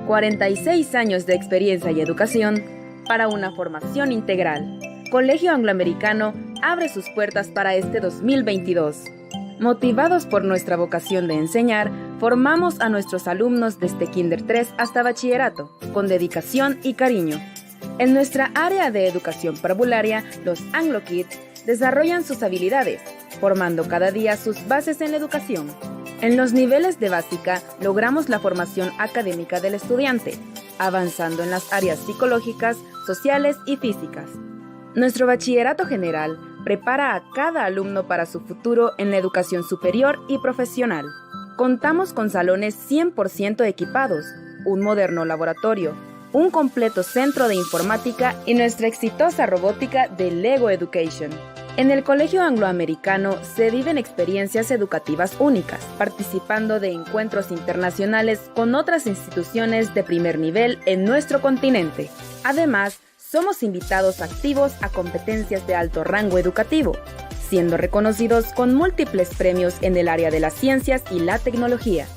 46 años de experiencia y educación para una formación integral. Colegio Angloamericano abre sus puertas para este 2022. Motivados por nuestra vocación de enseñar, formamos a nuestros alumnos desde Kinder 3 hasta bachillerato, con dedicación y cariño. En nuestra área de educación parvularia, los Anglo Kids desarrollan sus habilidades, formando cada día sus bases en la educación. En los niveles de básica, logramos la formación académica del estudiante, avanzando en las áreas psicológicas, sociales y físicas. Nuestro bachillerato general prepara a cada alumno para su futuro en la educación superior y profesional. Contamos con salones 100% equipados, un moderno laboratorio, un completo centro de informática y nuestra exitosa robótica de Lego Education. En el Colegio Angloamericano se viven experiencias educativas únicas, participando de encuentros internacionales con otras instituciones de primer nivel en nuestro continente. Además, somos invitados activos a competencias de alto rango educativo, siendo reconocidos con múltiples premios en el área de las ciencias y la tecnología.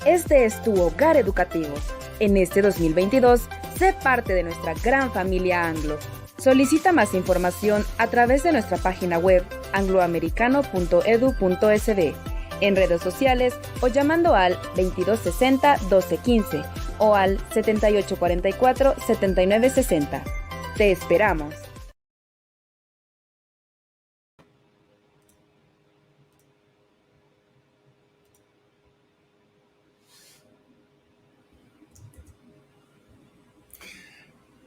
Este es tu hogar educativo. En este 2022, sé parte de nuestra gran familia Anglo. Solicita más información a través de nuestra página web angloamericano.edu.sb, en redes sociales o llamando al 2260-1215 o al 7844-7960. Te esperamos.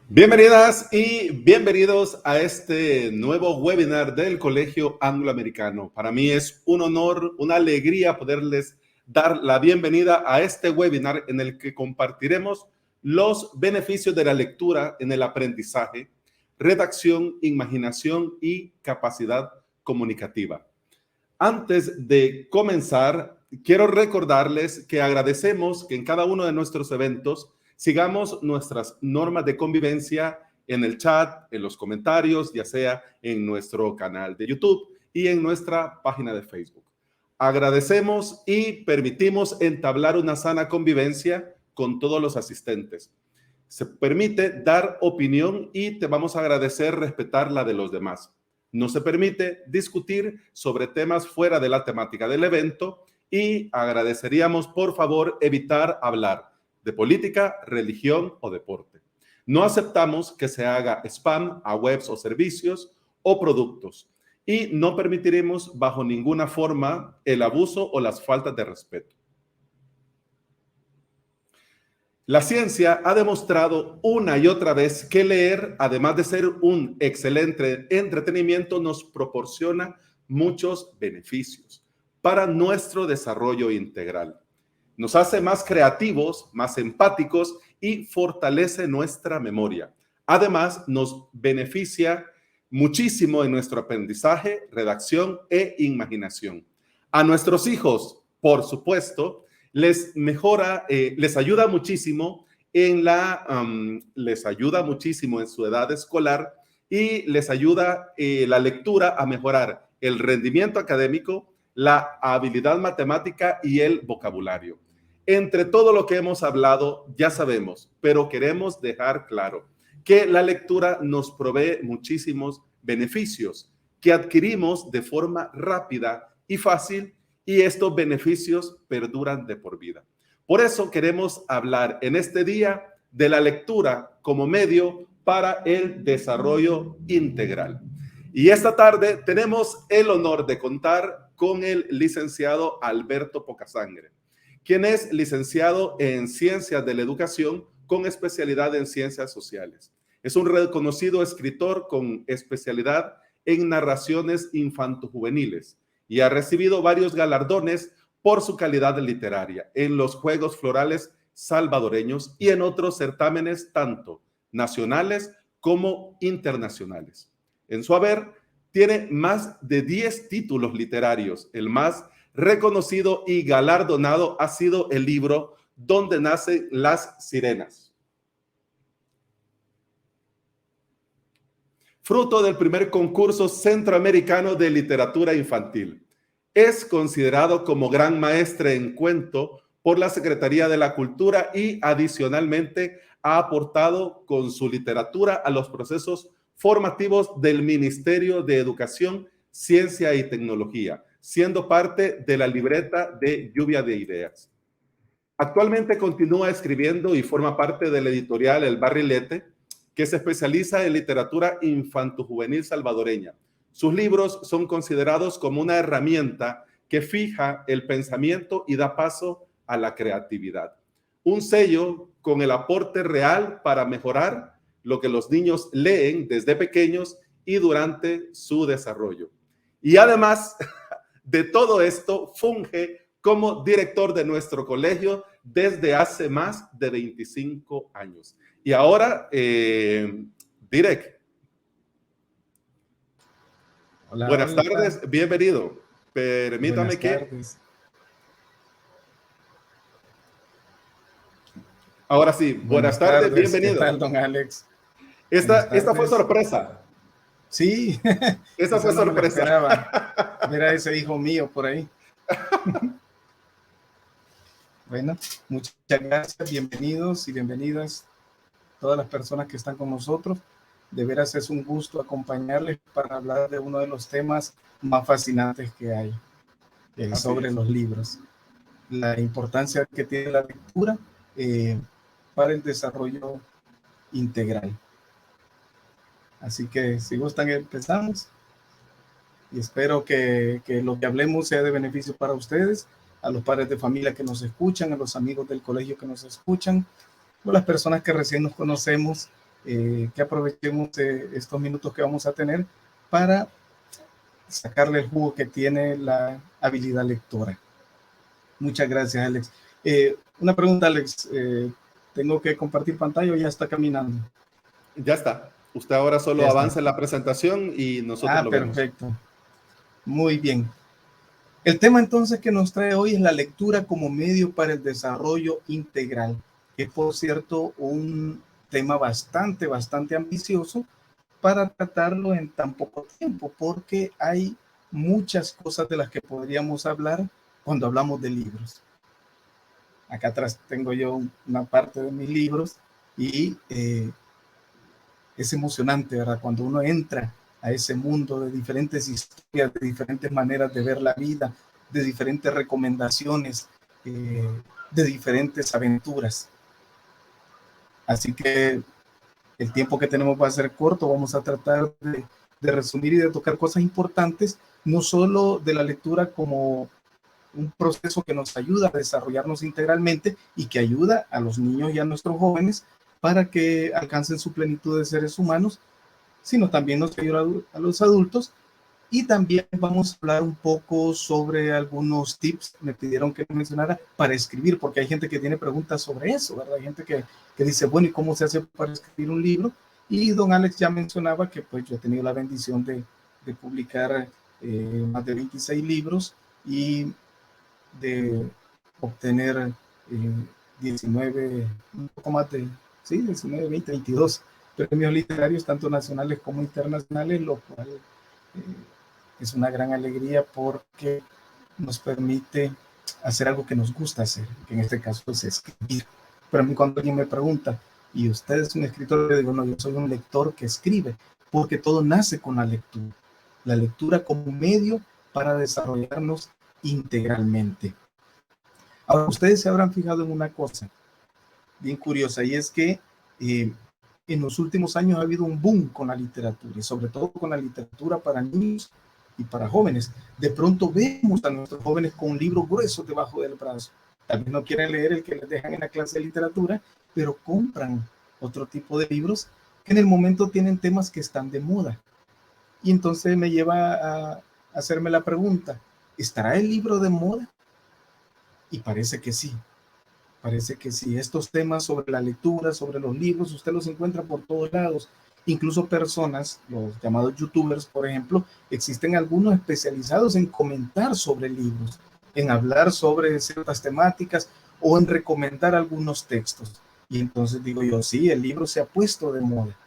Bienvenidas y bienvenidos a este nuevo webinar del Colegio Angloamericano. Para mí es un honor, una alegría poderles dar la bienvenida a este webinar en el que compartiremos los beneficios de la lectura en el aprendizaje, redacción, imaginación y capacidad comunicativa. Antes de comenzar, quiero recordarles que agradecemos que en cada uno de nuestros eventos sigamos nuestras normas de convivencia en el chat, en los comentarios, ya sea en nuestro canal de YouTube y en nuestra página de Facebook. Agradecemos y permitimos entablar una sana convivencia con todos los asistentes. Se permite dar opinión y te vamos a agradecer respetar la de los demás. No se permite discutir sobre temas fuera de la temática del evento y agradeceríamos, por favor, evitar hablar de política, religión o deporte. No aceptamos que se haga spam a webs o servicios o productos y no permitiremos bajo ninguna forma el abuso o las faltas de respeto. La ciencia ha demostrado una y otra vez que leer, además de ser un excelente entretenimiento, nos proporciona muchos beneficios para nuestro desarrollo integral. Nos hace más creativos, más empáticos y fortalece nuestra memoria. Además, nos beneficia muchísimo en nuestro aprendizaje, redacción e imaginación. A nuestros hijos, por supuesto, les mejora, les ayuda muchísimo les ayuda muchísimo en su edad escolar y les ayuda la lectura a mejorar el rendimiento académico, la habilidad matemática y el vocabulario. Entre todo lo que hemos hablado, ya sabemos, pero queremos dejar claro que la lectura nos provee muchísimos beneficios que adquirimos de forma rápida y fácil, y estos beneficios perduran de por vida. Por eso queremos hablar en este día de la lectura como medio para el desarrollo integral. Y esta tarde tenemos el honor de contar con el licenciado Alberto Pocasangre, quien es licenciado en Ciencias de la Educación con especialidad en Ciencias Sociales. Es un reconocido escritor con especialidad en narraciones infantojuveniles y ha recibido varios galardones por su calidad literaria en los Juegos Florales salvadoreños y en otros certámenes tanto nacionales como internacionales. En su haber, tiene más de 10 títulos literarios. El más reconocido y galardonado ha sido el libro Donde nacen las sirenas, fruto del primer concurso centroamericano de literatura infantil. Es considerado como gran maestre en cuento por la Secretaría de la Cultura y adicionalmente ha aportado con su literatura a los procesos formativos del Ministerio de Educación, Ciencia y Tecnología, siendo parte de la libreta de Lluvia de Ideas. Actualmente continúa escribiendo y forma parte de la editorial El Barrilete, que se especializa en literatura infanto-juvenil salvadoreña. Sus libros son considerados como una herramienta que fija el pensamiento y da paso a la creatividad. Un sello con el aporte real para mejorar lo que los niños leen desde pequeños y durante su desarrollo. Y además de todo esto, funge como director de nuestro colegio desde hace más de 25 años. Y ahora, Direct. Hola, Buenas hola. tardes, bienvenido. Permítame Buenas tardes. Ahora sí, buenas tardes, bienvenido. ¿Qué tal, don Alex? Esta fue sorpresa. Sí, esa fue no me sorpresa. esperaba. Mira ese hijo mío por ahí. Bueno, muchas gracias, bienvenidos y bienvenidas todas las personas que están con nosotros. De veras es un gusto acompañarles para hablar de uno de los temas más fascinantes que hay sobre los libros. La importancia que tiene la lectura para el desarrollo integral. Así que si gustan empezamos y espero que lo que hablemos sea de beneficio para ustedes, a los padres de familia que nos escuchan, a los amigos del colegio que nos escuchan, o las personas que recién nos conocemos, que aprovechemos estos minutos que vamos a tener para sacarle el jugo que tiene la habilidad lectora. Muchas gracias, Alex. Una pregunta, Alex. ¿Tengo que compartir pantalla o ya está caminando? Ya está. Usted ahora solo avanza en la presentación y nosotros lo vemos. Perfecto. Muy bien. El tema entonces que nos trae hoy es la lectura como medio para el desarrollo integral, que es, por cierto, un tema bastante ambicioso para tratarlo en tan poco tiempo, porque hay muchas cosas de las que podríamos hablar cuando hablamos de libros. Acá atrás tengo yo una parte de mis libros y es emocionante, ¿verdad? Cuando uno entra a ese mundo de diferentes historias, de diferentes maneras de ver la vida, de diferentes recomendaciones, de diferentes aventuras. Así que el tiempo que tenemos va a ser corto, vamos a tratar de resumir y de tocar cosas importantes, no solo de la lectura como un proceso que nos ayuda a desarrollarnos integralmente y que ayuda a los niños y a nuestros jóvenes para que alcancen su plenitud de seres humanos, sino también nos ayuda a los adultos. Y también vamos a hablar un poco sobre algunos tips, me pidieron que mencionara, para escribir, porque hay gente que tiene preguntas sobre eso, ¿verdad? Hay gente que dice, bueno, ¿y cómo se hace para escribir un libro? Y don Alex ya mencionaba que pues yo he tenido la bendición de publicar más de 26 libros y de obtener 19, un poco más de, sí, 19, 20, 22 premios literarios, tanto nacionales como internacionales, lo cual es una gran alegría porque nos permite hacer algo que nos gusta hacer, que en este caso es escribir. Pero a mí cuando alguien me pregunta, ¿y usted es un escritor? Le digo, no, yo soy un lector que escribe, porque todo nace con la lectura. La lectura como medio para desarrollarnos integralmente. Ahora, ustedes se habrán fijado en una cosa bien curiosa, y es que en los últimos años ha habido un boom con la literatura, y sobre todo con la literatura para niños y para jóvenes. De pronto vemos a nuestros jóvenes con un libro grueso debajo del brazo. Tal vez no quieren leer el que les dejan en la clase de literatura, pero compran otro tipo de libros que en el momento tienen temas que están de moda. Y entonces me lleva a hacerme la pregunta, ¿estará el libro de moda? Y parece que sí. Parece que sí. Estos temas sobre la lectura, sobre los libros, usted los encuentra por todos lados. Incluso personas, los llamados youtubers, por ejemplo, existen algunos especializados en comentar sobre libros, en hablar sobre ciertas temáticas o en recomendar algunos textos. Y entonces digo yo, sí, el libro se ha puesto de moda,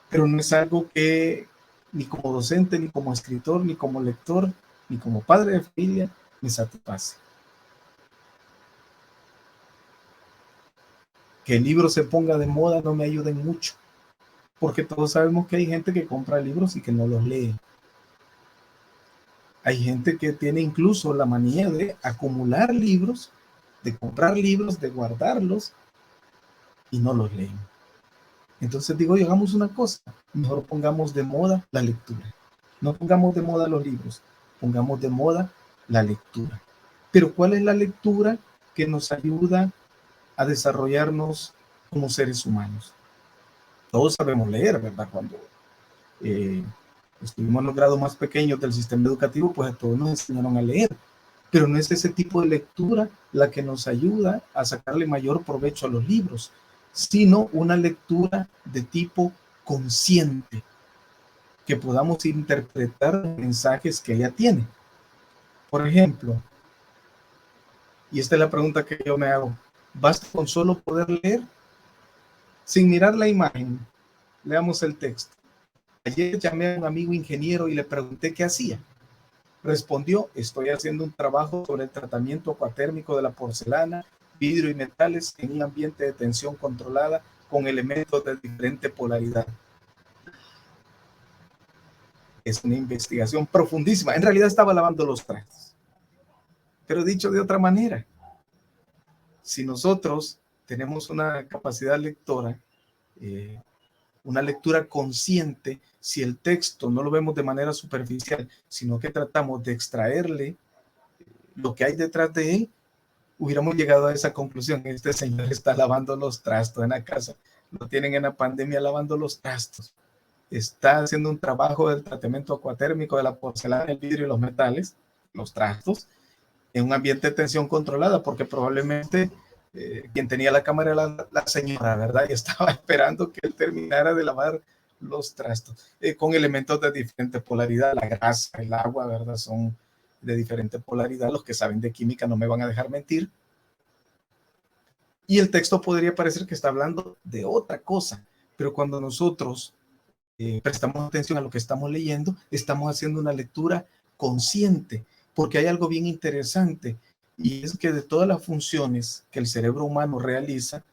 pero no es algo que ni como docente, ni como escritor, ni como lector, ni como padre de familia, me satisface. que el libro se ponga de moda no me ayuda en mucho, porque todos sabemos que hay gente que compra libros y que no los lee. Hay gente que tiene incluso la manía de acumular libros, de comprar libros, de guardarlos y no los leen. Entonces digo, hagamos una cosa, mejor pongamos de moda la lectura. No pongamos de moda los libros, pongamos de moda la lectura. Pero ¿cuál es la lectura que nos ayuda a desarrollarnos como seres humanos? Todos sabemos leer, ¿verdad? Cuando estuvimos en los grados más pequeños del sistema educativo, pues a todos nos enseñaron a leer. Pero no es ese tipo de lectura la que nos ayuda a sacarle mayor provecho a los libros, sino una lectura de tipo consciente, que podamos interpretar los mensajes que ella tiene. Por ejemplo, y esta es la pregunta que yo me hago, ¿basta con solo poder leer? Sin mirar la imagen, leamos el texto. Ayer llamé a un amigo ingeniero y le pregunté qué hacía. Respondió, estoy haciendo un trabajo sobre el tratamiento acuatérmico de la porcelana, vidrio y metales en un ambiente de tensión controlada con elementos de diferente polaridad. Es una investigación profundísima. En realidad estaba lavando los trastes. Pero dicho de otra manera, si nosotros tenemos una capacidad lectora, una lectura consciente, si el texto no lo vemos de manera superficial, sino que tratamos de extraerle lo que hay detrás de él, hubiéramos llegado a esa conclusión. Este señor está lavando los trastos en la casa, lo tienen en la pandemia lavando los trastos, está haciendo un trabajo del tratamiento acuatérmico de la porcelana, el vidrio y los metales, los trastos, en un ambiente de tensión controlada, porque probablemente quien tenía la cámara era la señora, ¿verdad? Y estaba esperando que él terminara de lavar los trastos, con elementos de diferente polaridad. La grasa, el agua, ¿verdad? Son de diferente polaridad. Los que saben de química no me van a dejar mentir. Y el texto podría parecer que está hablando de otra cosa, pero cuando nosotros prestamos atención a lo que estamos leyendo, estamos haciendo una lectura consciente, porque hay algo bien interesante, y es que de todas las funciones que el cerebro humano realiza,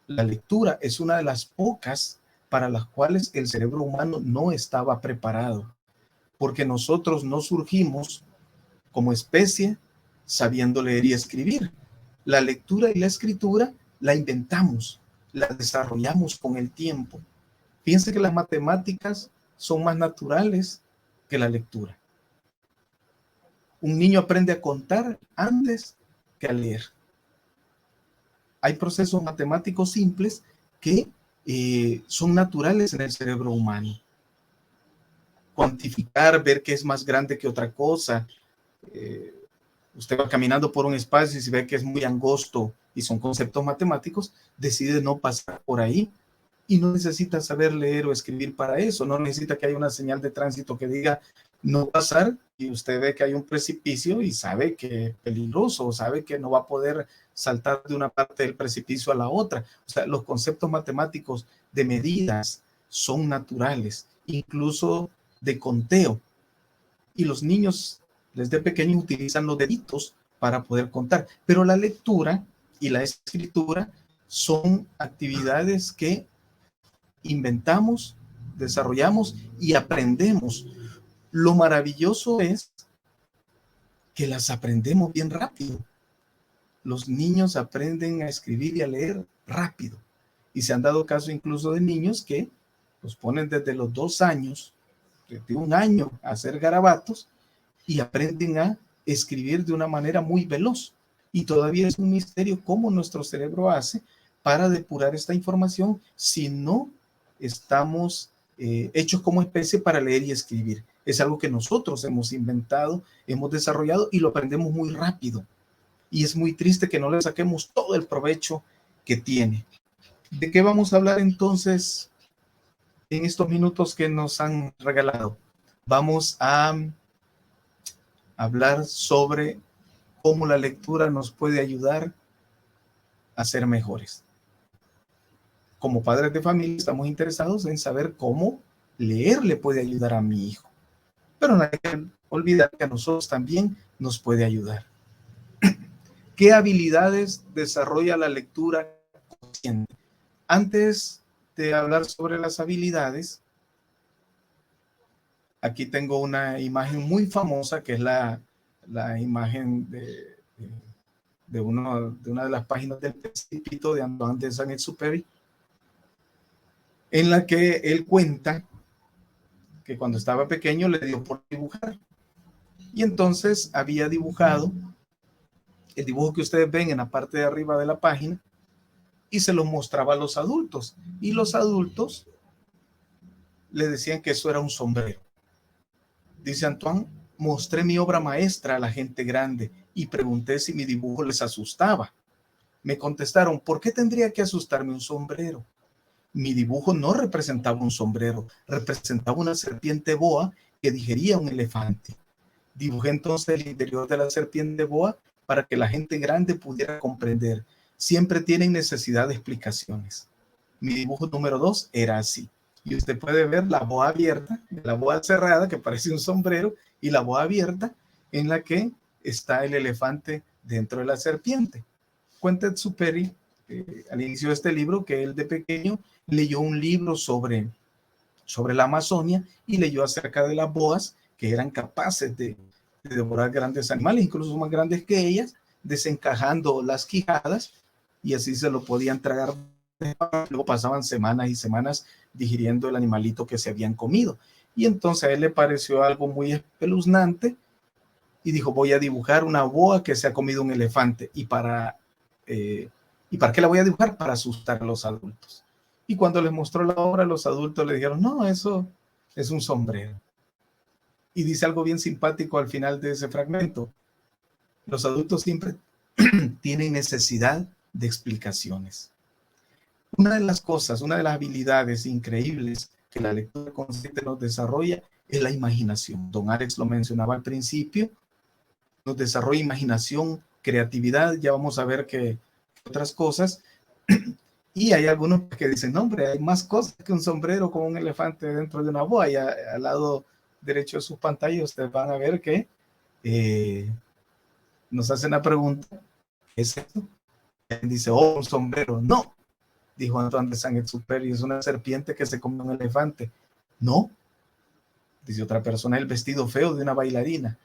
la lectura es una de las pocas para las cuales el cerebro humano no estaba preparado, porque nosotros no surgimos como especie sabiendo leer y escribir. La lectura y la escritura la inventamos, la desarrollamos con el tiempo. Fíjense que las matemáticas son más naturales que la lectura. Un niño aprende a contar antes que a leer. Hay procesos matemáticos simples que son naturales en el cerebro humano. Cuantificar, ver qué es más grande que otra cosa. Usted va caminando por un espacio y si ve que es muy angosto y son conceptos matemáticos, decide no pasar por ahí. Y no necesita saber leer o escribir para eso. No necesita que haya una señal de tránsito que diga no pasar, y usted ve que hay un precipicio y sabe que es peligroso, sabe que no va a poder saltar de una parte del precipicio a la otra. O sea, los conceptos matemáticos de medidas son naturales, incluso de conteo. Y los niños desde pequeños utilizan los deditos para poder contar. Pero la lectura y la escritura son actividades que inventamos, desarrollamos y aprendemos. Lo maravilloso es que las aprendemos bien rápido. Los niños aprenden a escribir y a leer rápido. Y se han dado caso incluso de niños que los ponen desde los 2 años, desde 1 año, a hacer garabatos y aprenden a escribir de una manera muy veloz. Y todavía es un misterio cómo nuestro cerebro hace para depurar esta información si no estamos hechos como especie para leer y escribir. Es algo que nosotros hemos inventado, hemos desarrollado y lo aprendemos muy rápido. Y es muy triste que no le saquemos todo el provecho que tiene. ¿De qué vamos a hablar entonces en estos minutos que nos han regalado? Vamos a hablar sobre cómo la lectura nos puede ayudar a ser mejores. Como padres de familia estamos interesados en saber cómo leer le puede ayudar a mi hijo. Pero no hay que olvidar que a nosotros también nos puede ayudar. ¿Qué habilidades desarrolla la lectura consciente? Antes de hablar sobre las habilidades, aquí tengo una imagen muy famosa que es la imagen de una de las páginas del Principito de Antoine de Saint-Exupéry, en la que él cuenta que cuando estaba pequeño le dio por dibujar. Y entonces había dibujado el dibujo que ustedes ven en la parte de arriba de la página y se lo mostraba a los adultos. Y los adultos le decían que eso era un sombrero. Dice Antoine, mostré mi obra maestra a la gente grande y pregunté si mi dibujo les asustaba. Me contestaron, ¿por qué tendría que asustarme un sombrero? Mi dibujo no representaba un sombrero, representaba una serpiente boa que digería un elefante. Dibujé entonces el interior de la serpiente boa para que la gente grande pudiera comprender. Siempre tienen necesidad de explicaciones. Mi dibujo número 2 era así. Y usted puede ver la boa abierta, la boa cerrada, que parece un sombrero, y la boa abierta, en la que está el elefante dentro de la serpiente. Cuenta Exupéry, al inicio de este libro, que él de pequeño leyó un libro sobre la Amazonia y leyó acerca de las boas que eran capaces de devorar grandes animales, incluso más grandes que ellas, desencajando las quijadas y así se lo podían tragar. Luego pasaban semanas y semanas digiriendo el animalito que se habían comido. Y entonces a él le pareció algo muy espeluznante y dijo, voy a dibujar una boa que se ha comido un elefante. ¿Y para qué la voy a dibujar? Para asustar a los adultos. Y cuando les mostró la obra, los adultos le dijeron, no, eso es un sombrero. Y dice algo bien simpático al final de ese fragmento. Los adultos siempre tienen necesidad de explicaciones. Una de las cosas, una de las habilidades increíbles que la lectura consciente nos desarrolla es la imaginación. Don Alex lo mencionaba al principio. Nos desarrolla imaginación, creatividad. Ya vamos a ver que otras cosas. Y hay algunos que dicen, no, hombre, hay más cosas que un sombrero con un elefante dentro de una boa. Y al lado derecho de sus pantallas ustedes van a ver que nos hacen la pregunta, ¿qué es esto? Y dice, oh, un sombrero. No, dijo Antoine de Saint-Exupéry, es una serpiente que se come un elefante. No, dice otra persona, el vestido feo de una bailarina.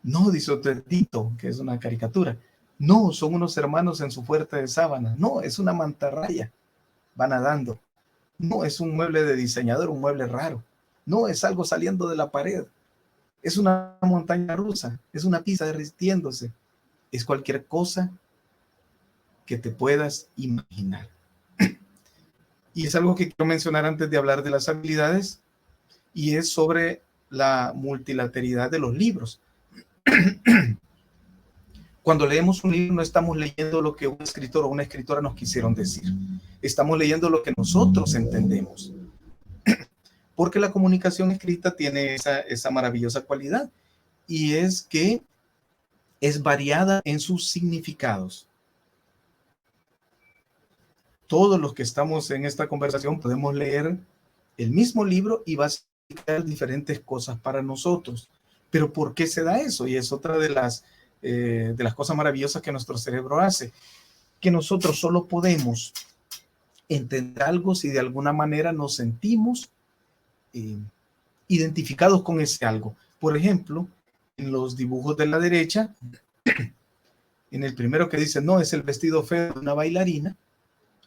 No, dice otro, Edito, que es una caricatura. No, son unos hermanos en su fuerte de sábana. No, es una mantarraya, va nadando. No, es un mueble de diseñador, un mueble raro. No, es algo saliendo de la pared. Es una montaña rusa, es una pizza derritiéndose. Es cualquier cosa que te puedas imaginar. Y es algo que quiero mencionar antes de hablar de las habilidades, y es sobre la multilateralidad de los libros. Cuando leemos un libro no estamos leyendo lo que un escritor o una escritora nos quisieron decir. Estamos leyendo lo que nosotros entendemos. Porque la comunicación escrita tiene esa maravillosa cualidad, y es que es variada en sus significados. Todos los que estamos en esta conversación podemos leer el mismo libro y va a significar diferentes cosas para nosotros. Pero ¿por qué se da eso? Y es otra de las cosas maravillosas que nuestro cerebro hace, que nosotros solo podemos entender algo si de alguna manera nos sentimos identificados con ese algo. Por ejemplo, en los dibujos de la derecha, en el primero que dice, no, es el vestido feo de una bailarina,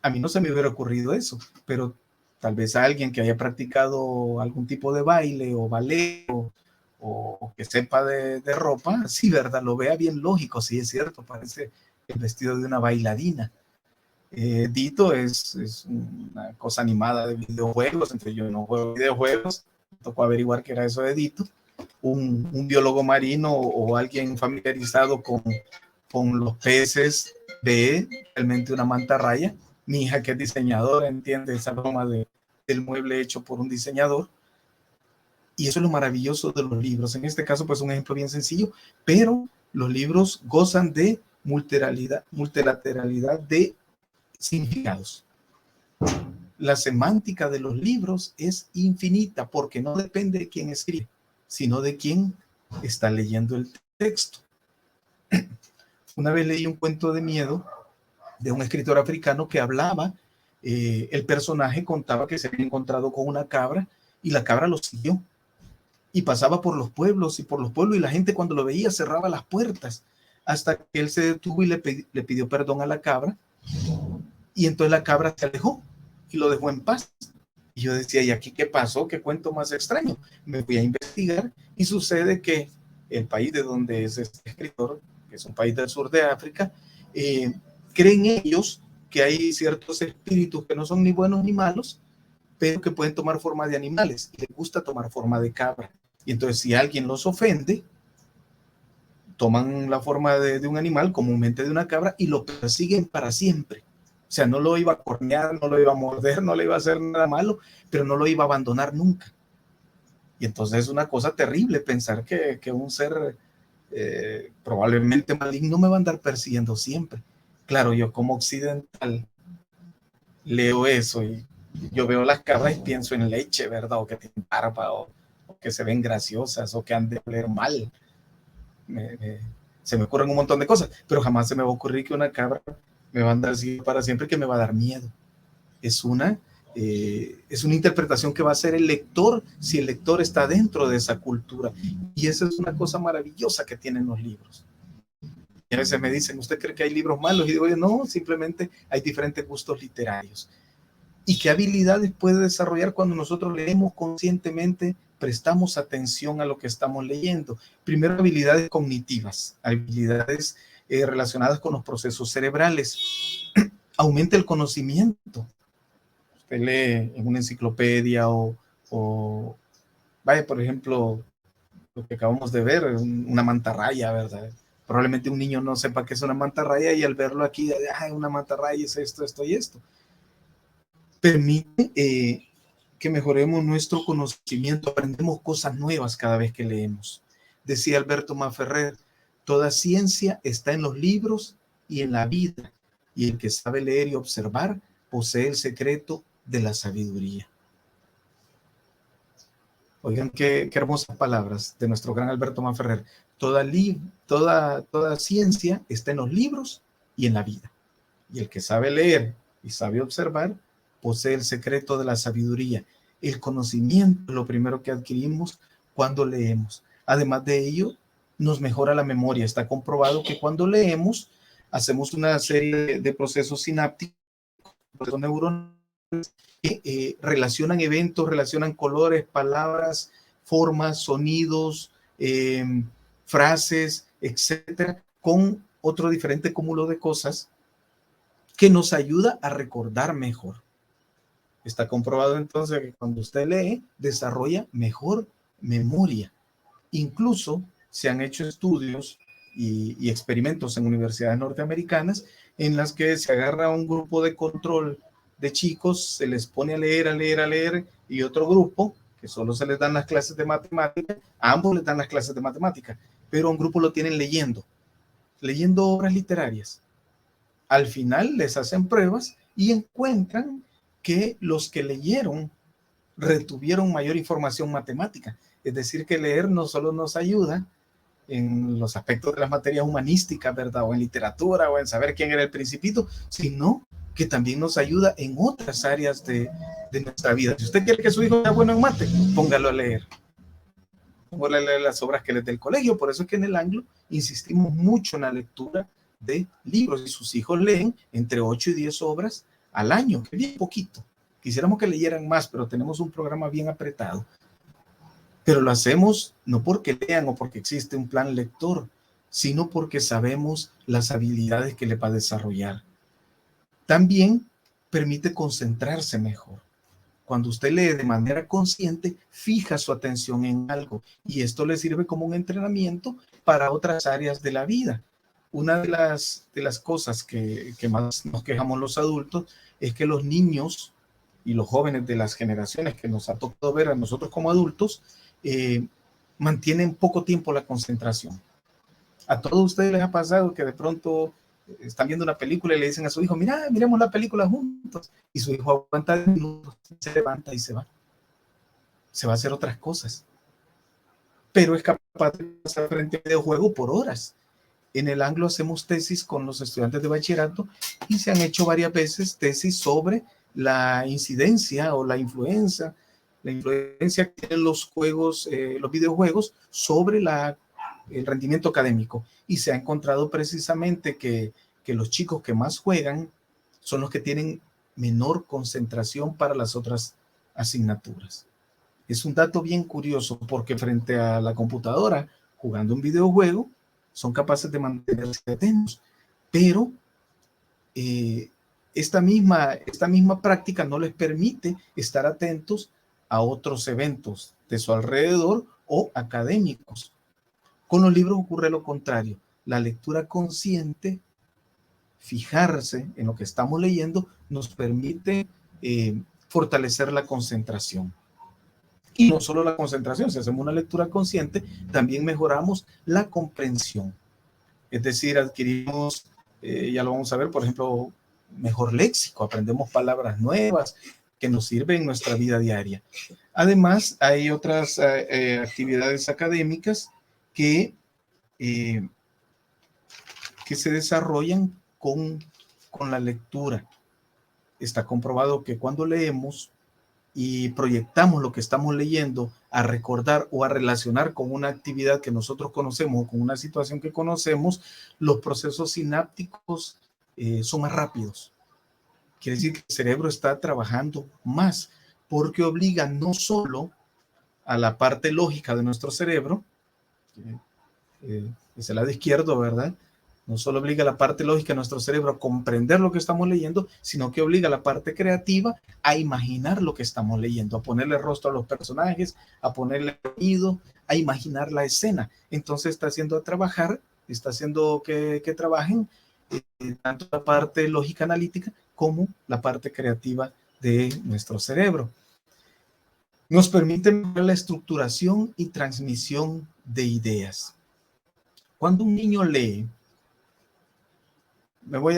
a mí no se me hubiera ocurrido eso, pero tal vez a alguien que haya practicado algún tipo de baile o ballet o que sepa de ropa, sí, ¿verdad? Lo vea bien lógico, sí es cierto, parece el vestido de una bailarina. Dito es una cosa animada de videojuegos, entre yo no juego videojuegos, me tocó averiguar qué era eso de Dito. Un biólogo marino o alguien familiarizado con los peces ve realmente una mantarraya. Mi hija, que es diseñadora, entiende esa broma del mueble hecho por un diseñador. Y eso es lo maravilloso de los libros. En este caso, pues un ejemplo bien sencillo, pero los libros gozan de multilateralidad de significados. La semántica de los libros es infinita porque no depende de quién escribe, sino de quién está leyendo el texto. Una vez leí un cuento de miedo de un escritor africano que hablaba el personaje contaba que se había encontrado con una cabra y la cabra lo siguió y pasaba por los pueblos y la gente cuando lo veía cerraba las puertas hasta que él se detuvo y le pidió perdón a la cabra, y entonces la cabra se alejó y lo dejó en paz. Y yo decía, ¿y aquí qué pasó? ¿Qué cuento más extraño? Me fui a investigar y sucede que el país de donde es este escritor, que es un país del sur de África, creen ellos que hay ciertos espíritus que no son ni buenos ni malos, pero que pueden tomar forma de animales y les gusta tomar forma de cabra. Y entonces si alguien los ofende, toman la forma de un animal, comúnmente de una cabra, y lo persiguen para siempre. O sea, no lo iba a cornear, no lo iba a morder, no le iba a hacer nada malo, pero no lo iba a abandonar nunca. Y entonces es una cosa terrible pensar que un ser probablemente maligno me va a andar persiguiendo siempre. Claro, yo como occidental leo eso y yo veo las cabras y pienso en leche, ¿verdad? O que tienen barba, o que se ven graciosas, o que han de oler mal. Se me ocurren un montón de cosas, pero jamás se me va a ocurrir que una cabra me va a andar así para siempre, que me va a dar miedo. Es una interpretación que va a hacer el lector si el lector está dentro de esa cultura. Y esa es una cosa maravillosa que tienen los libros. Y a veces me dicen, ¿usted cree que hay libros malos? Y digo, no, simplemente hay diferentes gustos literarios. ¿Y qué habilidades puede desarrollar cuando nosotros leemos conscientemente, prestamos atención a lo que estamos leyendo? Primero, habilidades cognitivas, habilidades relacionadas con los procesos cerebrales. Aumenta el conocimiento. Usted lee en una enciclopedia o vaya, por ejemplo, lo que acabamos de ver, una mantarraya, ¿verdad? Probablemente un niño no sepa qué es una mantarraya y al verlo aquí, una mantarraya es esto, esto y esto. Permite que mejoremos nuestro conocimiento, aprendemos cosas nuevas cada vez que leemos. Decía Alberto Maferrer, toda ciencia está en los libros y en la vida, y el que sabe leer y observar posee el secreto de la sabiduría. Oigan, qué hermosas palabras de nuestro gran Alberto Maferrer. Toda ciencia está en los libros y en la vida, y el que sabe leer y sabe observar posee el secreto de la sabiduría. El conocimiento es lo primero que adquirimos cuando leemos. Además de ello, nos mejora la memoria. Está comprobado que cuando leemos, hacemos una serie de procesos sinápticos, procesos neuronales, que relacionan eventos, relacionan colores, palabras, formas, sonidos, frases, etcétera, con otro diferente cúmulo de cosas que nos ayuda a recordar mejor. Está comprobado entonces que cuando usted lee, desarrolla mejor memoria. Incluso se han hecho estudios y experimentos en universidades norteamericanas en las que se agarra un grupo de control de chicos, se les pone a leer, y otro grupo que solo se les dan las clases de matemática, a ambos les dan las clases de matemática, pero a un grupo lo tienen leyendo obras literarias. Al final les hacen pruebas y encuentran que los que leyeron retuvieron mayor información matemática. Es decir, que leer no solo nos ayuda en los aspectos de las materias humanísticas, ¿verdad? O en literatura, o en saber quién era el Principito, sino que también nos ayuda en otras áreas de nuestra vida. Si usted quiere que su hijo sea bueno en mate, póngalo a leer. Póngalo a leer las obras que les dé el colegio. Por eso es que en el Anglo insistimos mucho en la lectura de libros, y sus hijos leen entre 8 y 10 obras al año, que es bien poquito. Quisiéramos que leyeran más, pero tenemos un programa bien apretado. Pero lo hacemos no porque lean o porque existe un plan lector, sino porque sabemos las habilidades que le va a desarrollar. También permite concentrarse mejor. Cuando usted lee de manera consciente, fija su atención en algo, y esto le sirve como un entrenamiento para otras áreas de la vida. Una de las cosas que más nos quejamos los adultos es que los niños y los jóvenes de las generaciones que nos ha tocado ver a nosotros como adultos mantienen poco tiempo la concentración. A todos ustedes les ha pasado que de pronto están viendo una película y le dicen a su hijo, mira, miremos la película juntos, y su hijo aguanta minutos, se levanta y se va a hacer otras cosas, pero es capaz de pasar frente al videojuego por horas. En el Anglo hacemos tesis con los estudiantes de bachillerato y se han hecho varias veces tesis sobre la incidencia o la influencia que tienen los juegos, los videojuegos sobre el rendimiento académico. Y se ha encontrado precisamente que los chicos que más juegan son los que tienen menor concentración para las otras asignaturas. Es un dato bien curioso porque frente a la computadora, jugando un videojuego, son capaces de mantenerse atentos, pero esta misma práctica no les permite estar atentos a otros eventos de su alrededor o académicos. Con los libros ocurre lo contrario. La lectura consciente, fijarse en lo que estamos leyendo, nos permite fortalecer la concentración. Y no solo la concentración, si hacemos una lectura consciente, también mejoramos la comprensión. Es decir, adquirimos, ya lo vamos a ver, por ejemplo, mejor léxico, aprendemos palabras nuevas que nos sirven en nuestra vida diaria. Además, hay otras actividades académicas que se desarrollan con la lectura. Está comprobado que cuando leemos y proyectamos lo que estamos leyendo a recordar o a relacionar con una actividad que nosotros conocemos o con una situación que conocemos, los procesos sinápticos son más rápidos. Quiere decir que el cerebro está trabajando más porque obliga no solo a la parte lógica de nuestro cerebro, es el lado izquierdo, ¿verdad? No solo obliga a la parte lógica de nuestro cerebro a comprender lo que estamos leyendo, sino que obliga a la parte creativa a imaginar lo que estamos leyendo, a ponerle rostro a los personajes, a ponerle oído, a imaginar la escena. Entonces está haciendo que trabajen tanto la parte lógica analítica como la parte creativa de nuestro cerebro. Nos permite la estructuración y transmisión de ideas. Cuando un niño lee, me voy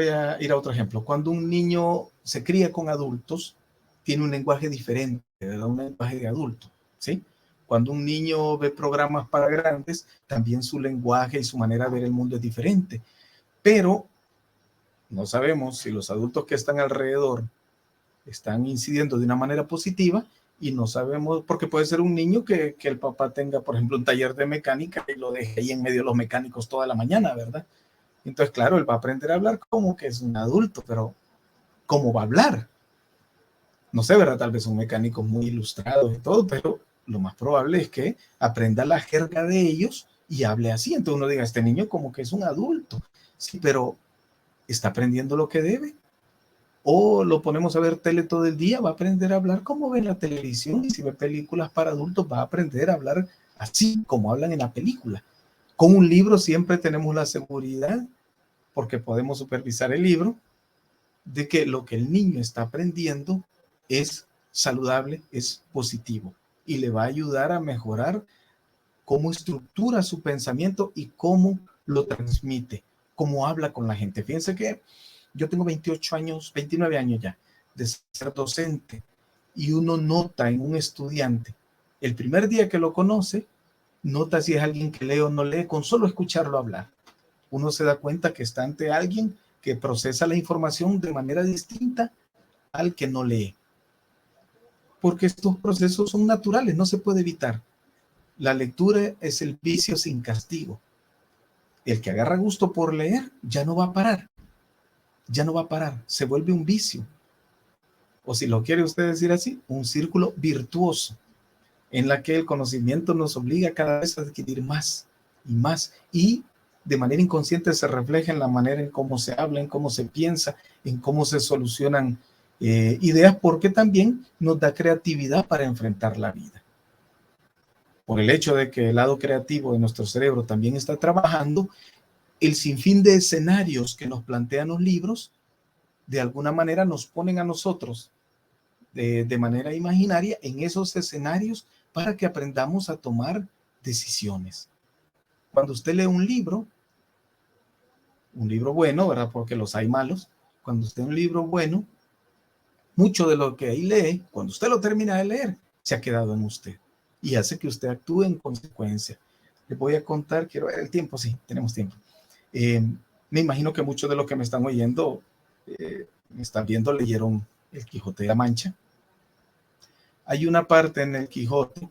a ir a otro ejemplo. Cuando un niño se cría con adultos, tiene un lenguaje diferente, ¿verdad? Un lenguaje de adulto, ¿sí? Cuando un niño ve programas para grandes, también su lenguaje y su manera de ver el mundo es diferente. Pero no sabemos si los adultos que están alrededor están incidiendo de una manera positiva y no sabemos, porque puede ser un niño que el papá tenga, por ejemplo, un taller de mecánica y lo deje ahí en medio de los mecánicos toda la mañana, ¿verdad? Entonces, claro, él va a aprender a hablar como que es un adulto, pero ¿cómo va a hablar? No sé, ¿verdad? Tal vez son mecánicos muy ilustrados y todo, pero lo más probable es que aprenda la jerga de ellos y hable así. Entonces uno diga, este niño como que es un adulto. Sí, pero ¿está aprendiendo lo que debe? O lo ponemos a ver tele todo el día, va a aprender a hablar como ve en la televisión, y si ve películas para adultos va a aprender a hablar así como hablan en la película. Con un libro siempre tenemos la seguridad, porque podemos supervisar el libro, de que lo que el niño está aprendiendo es saludable, es positivo y le va a ayudar a mejorar cómo estructura su pensamiento y cómo lo transmite, cómo habla con la gente. Fíjense que yo tengo 28 años, 29 años ya de ser docente, y uno nota en un estudiante, el primer día que lo conoce, nota si es alguien que lee o no lee con solo escucharlo hablar. Uno se da cuenta que está ante alguien que procesa la información de manera distinta al que no lee. Porque estos procesos son naturales, no se puede evitar. La lectura es el vicio sin castigo. El que agarra gusto por leer ya no va a parar. Ya no va a parar. Se vuelve un vicio. O si lo quiere usted decir así, un círculo virtuoso en la que el conocimiento nos obliga cada vez a adquirir más y más, y de manera inconsciente se refleja en la manera en cómo se habla, en cómo se piensa, en cómo se solucionan ideas, porque también nos da creatividad para enfrentar la vida. Por el hecho de que el lado creativo de nuestro cerebro también está trabajando, el sinfín de escenarios que nos plantean los libros, de alguna manera nos ponen a nosotros de manera imaginaria en esos escenarios para que aprendamos a tomar decisiones. Cuando usted lee un libro bueno, ¿verdad? Porque los hay malos. Cuando usted lee un libro bueno, mucho de lo que ahí lee, cuando usted lo termina de leer, se ha quedado en usted y hace que usted actúe en consecuencia. Les voy a contar, quiero ver el tiempo, sí, tenemos tiempo. Me imagino que muchos de los que me están oyendo, me están viendo, leyeron el Quijote de la Mancha. Hay una parte en el Quijote,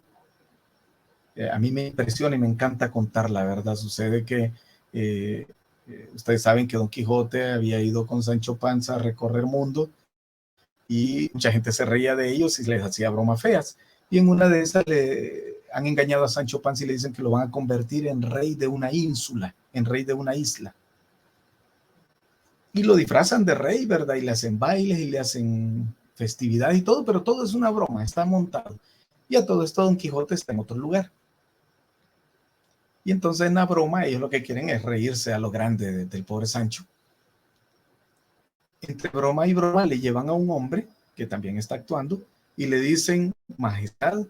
a mí me impresiona y me encanta contar, la verdad. Sucede que ustedes saben que Don Quijote había ido con Sancho Panza a recorrer mundo y mucha gente se reía de ellos y les hacía bromas feas. Y en una de esas le han engañado a Sancho Panza y le dicen que lo van a convertir en rey de una ínsula, en rey de una isla. Y lo disfrazan de rey, ¿verdad? Y le hacen bailes y le hacen festividades y todo, pero todo es una broma, está montado. Y a todo esto Don Quijote está en otro lugar. Y entonces en la broma ellos lo que quieren es reírse a lo grande del pobre Sancho. Entre broma y broma le llevan a un hombre que también está actuando y le dicen: Majestad,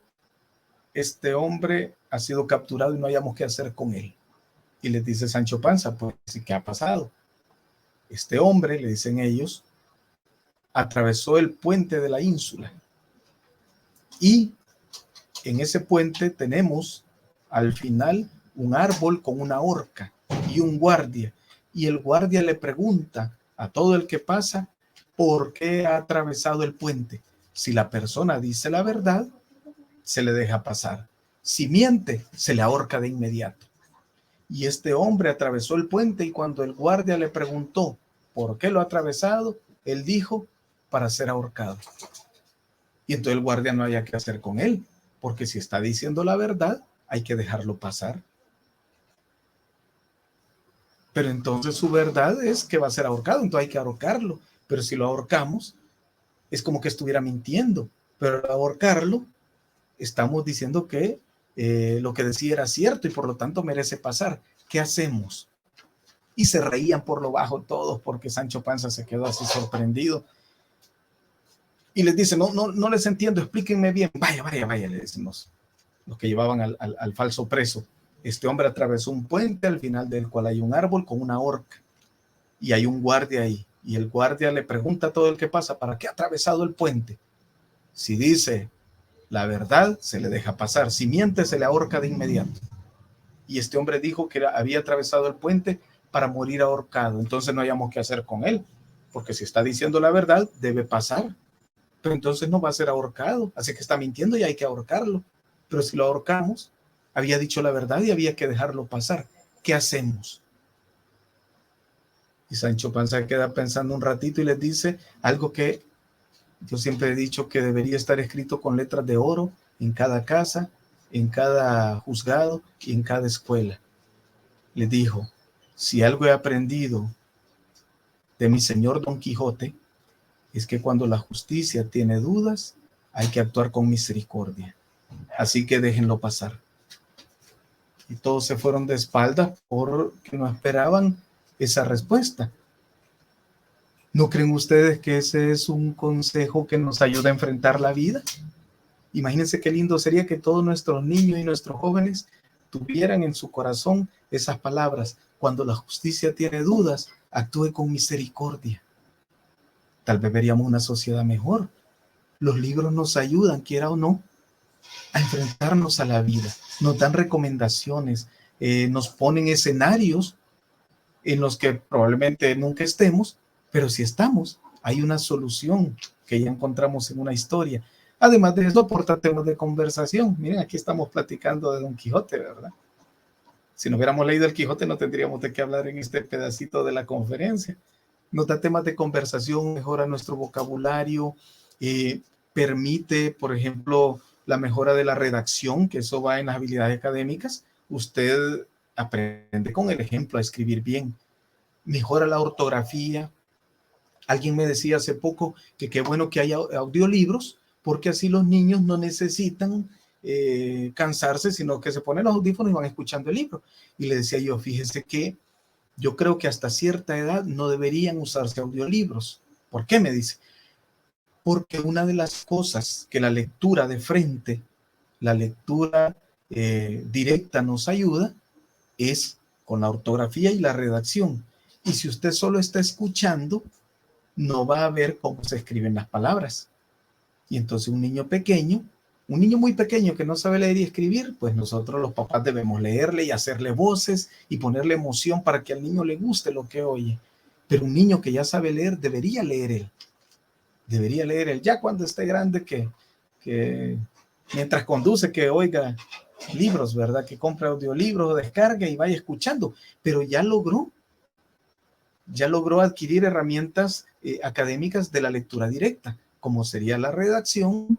este hombre ha sido capturado y no hayamos qué hacer con él. Y les dice Sancho Panza: pues, ¿qué ha pasado? Este hombre, le dicen ellos, atravesó el puente de la ínsula. Y en ese puente tenemos al final un árbol con una horca y un guardia. Y el guardia le pregunta a todo el que pasa por qué ha atravesado el puente. Si la persona dice la verdad, se le deja pasar. Si miente, se le ahorca de inmediato. Y este hombre atravesó el puente y cuando el guardia le preguntó por qué lo ha atravesado, él dijo: para ser ahorcado. Y entonces el guardia no había que hacer con él, porque si está diciendo la verdad, hay que dejarlo pasar. Pero entonces su verdad es que va a ser ahorcado, entonces hay que ahorcarlo. Pero si lo ahorcamos, es como que estuviera mintiendo. Pero al ahorcarlo, estamos diciendo que lo que decía era cierto y por lo tanto merece pasar. ¿Qué hacemos? Y se reían por lo bajo todos porque Sancho Panza se quedó así sorprendido. Y les dice: no les entiendo, explíquenme bien. Vaya, le decimos los que llevaban al falso preso. Este hombre atravesó un puente al final del cual hay un árbol con una horca y hay un guardia ahí. Y el guardia le pregunta a todo el que pasa: ¿para qué ha atravesado el puente? Si dice la verdad, se le deja pasar. Si miente, se le ahorca de inmediato. Y este hombre dijo que había atravesado el puente para morir ahorcado. Entonces no hayamos qué hacer con él, porque si está diciendo la verdad, debe pasar. Pero entonces no va a ser ahorcado. Así que está mintiendo y hay que ahorcarlo. Pero si lo ahorcamos, había dicho la verdad y había que dejarlo pasar. ¿Qué hacemos? Y Sancho Panza queda pensando un ratito y les dice algo que yo siempre he dicho que debería estar escrito con letras de oro en cada casa, en cada juzgado y en cada escuela. Le dijo: si algo he aprendido de mi señor Don Quijote, es que cuando la justicia tiene dudas, hay que actuar con misericordia. Así que déjenlo pasar. Y todos se fueron de espaldas porque no esperaban esa respuesta. ¿No creen ustedes que ese es un consejo que nos ayuda a enfrentar la vida? Imagínense qué lindo sería que todos nuestros niños y nuestros jóvenes tuvieran en su corazón esas palabras: cuando la justicia tiene dudas, actúe con misericordia. Tal vez veríamos una sociedad mejor. Los libros nos ayudan, quiera o no, a enfrentarnos a la vida. Nos dan recomendaciones, nos ponen escenarios en los que probablemente nunca estemos, pero si estamos, hay una solución que ya encontramos en una historia. Además de eso, aporta temas de conversación. Miren, aquí estamos platicando de Don Quijote, ¿verdad? Si no hubiéramos leído el Quijote, no tendríamos de qué hablar en este pedacito de la conferencia. Nos da temas de conversación, mejora nuestro vocabulario, permite, por ejemplo, la mejora de la redacción, que eso va en las habilidades académicas. Usted aprende con el ejemplo a escribir bien. Mejora la ortografía. Alguien me decía hace poco que qué bueno que haya audiolibros, porque así los niños no necesitan cansarse, sino que se ponen los audífonos y van escuchando el libro. Y le decía yo: fíjese que yo creo que hasta cierta edad no deberían usarse audiolibros. ¿Por qué? Me dice. Porque una de las cosas que la lectura de frente, la lectura directa nos ayuda, es con la ortografía y la redacción. Y si usted solo está escuchando, no va a ver cómo se escriben las palabras. Y entonces un niño pequeño, un niño muy pequeño que no sabe leer y escribir, pues nosotros los papás debemos leerle y hacerle voces y ponerle emoción para que al niño le guste lo que oye. Pero un niño que ya sabe leer, debería leer él. Debería leer él ya cuando esté grande, que mientras conduce, que oiga libros, ¿verdad? Que compre audiolibros o descargue y vaya escuchando. Pero ya logró adquirir herramientas académicas de la lectura directa, como sería la redacción,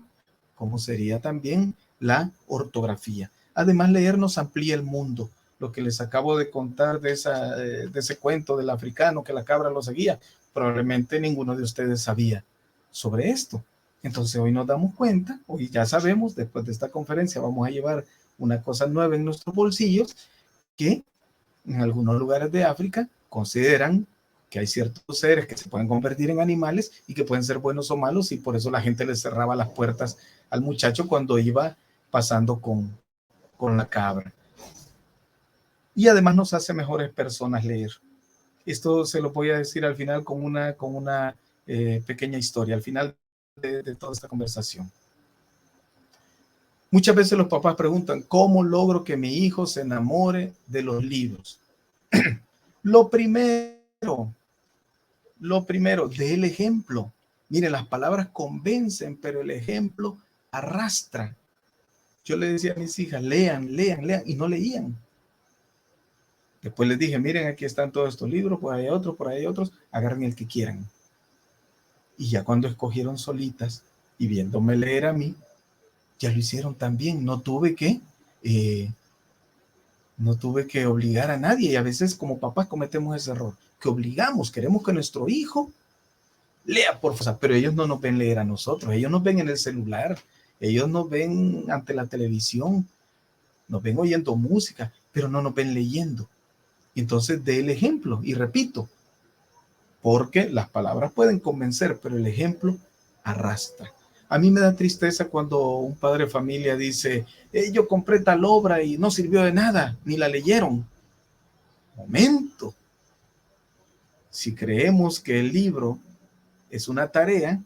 como sería también la ortografía. Además, leer nos amplía el mundo. Lo que les acabo de contar de ese cuento del africano que la cabra lo seguía, probablemente ninguno de ustedes sabía sobre esto. Entonces hoy nos damos cuenta, hoy ya sabemos, después de esta conferencia vamos a llevar una cosa nueva en nuestros bolsillos, que en algunos lugares de África consideran que hay ciertos seres que se pueden convertir en animales y que pueden ser buenos o malos, y por eso la gente le cerraba las puertas al muchacho cuando iba pasando con la cabra. Y además nos hace mejores personas leer. Esto se lo voy a decir al final con una pequeña historia, al final de toda esta conversación. Muchas veces los papás preguntan, ¿cómo logro que mi hijo se enamore de los libros? Lo primero, dé el ejemplo. Mire, las palabras convencen, pero el ejemplo arrastra. Yo le decía a mis hijas, lean, y no leían. Después les dije, miren, aquí están todos estos libros, por ahí hay otros, agarren el que quieran. Y ya cuando escogieron solitas y viéndome leer a mí, ya lo hicieron también. No tuve que obligar a nadie. Y a veces como papás cometemos ese error, que obligamos, queremos que nuestro hijo lea por fuerza, pero ellos no nos ven leer a nosotros, ellos nos ven en el celular, ellos nos ven ante la televisión, nos ven oyendo música, pero no nos ven leyendo. Y entonces dé el ejemplo, y repito, porque las palabras pueden convencer, pero el ejemplo arrastra. A mí me da tristeza cuando un padre de familia dice, yo compré tal obra y no sirvió de nada, ni la leyeron. Momento. Si creemos que el libro es una tarea,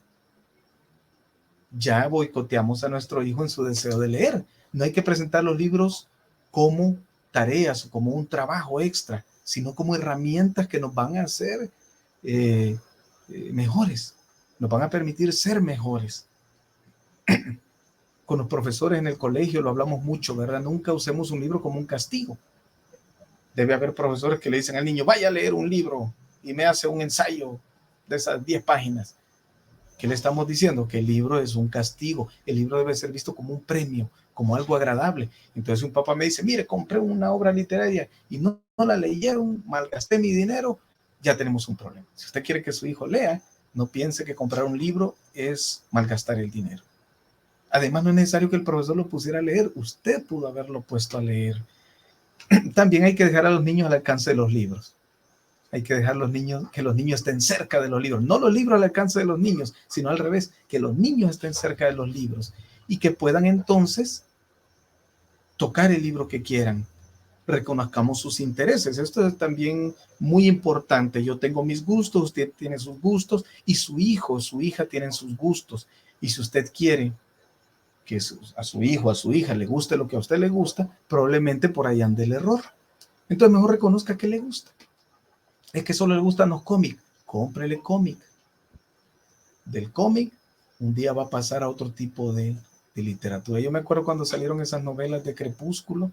ya boicoteamos a nuestro hijo en su deseo de leer. No hay que presentar los libros como tareas o como un trabajo extra, sino como herramientas que nos van a hacer mejores, nos van a permitir ser mejores. Con los profesores en el colegio lo hablamos mucho, ¿verdad? Nunca usemos un libro como un castigo. Debe haber profesores que le dicen al niño, vaya a leer un libro y me hace un ensayo de esas 10 páginas. ¿Qué le estamos diciendo? Que el libro es un castigo. El libro debe ser visto como un premio, como algo agradable. Entonces un papá me dice, mire, compré una obra literaria y no la leyeron, malgasté mi dinero, ya tenemos un problema. Si usted quiere que su hijo lea, no piense que comprar un libro es malgastar el dinero. Además, no es necesario que el profesor lo pusiera a leer. Usted pudo haberlo puesto a leer. También hay que dejar a los niños al alcance de los libros. Hay que dejar que los niños estén cerca de los libros. No los libros al alcance de los niños, sino al revés, que los niños estén cerca de los libros y que puedan entonces tocar el libro que quieran. Reconozcamos sus intereses. Esto es también muy importante. Yo tengo mis gustos, usted tiene sus gustos y su hijo o su hija tienen sus gustos. Y si usted quiere que a su hijo, a su hija le guste lo que a usted le gusta, probablemente por ahí ande el error. Entonces mejor reconozca que le gusta. Es que solo le gustan los cómics. Cómprele cómic. Del cómic, un día va a pasar a otro tipo de literatura. Yo me acuerdo cuando salieron esas novelas de Crepúsculo,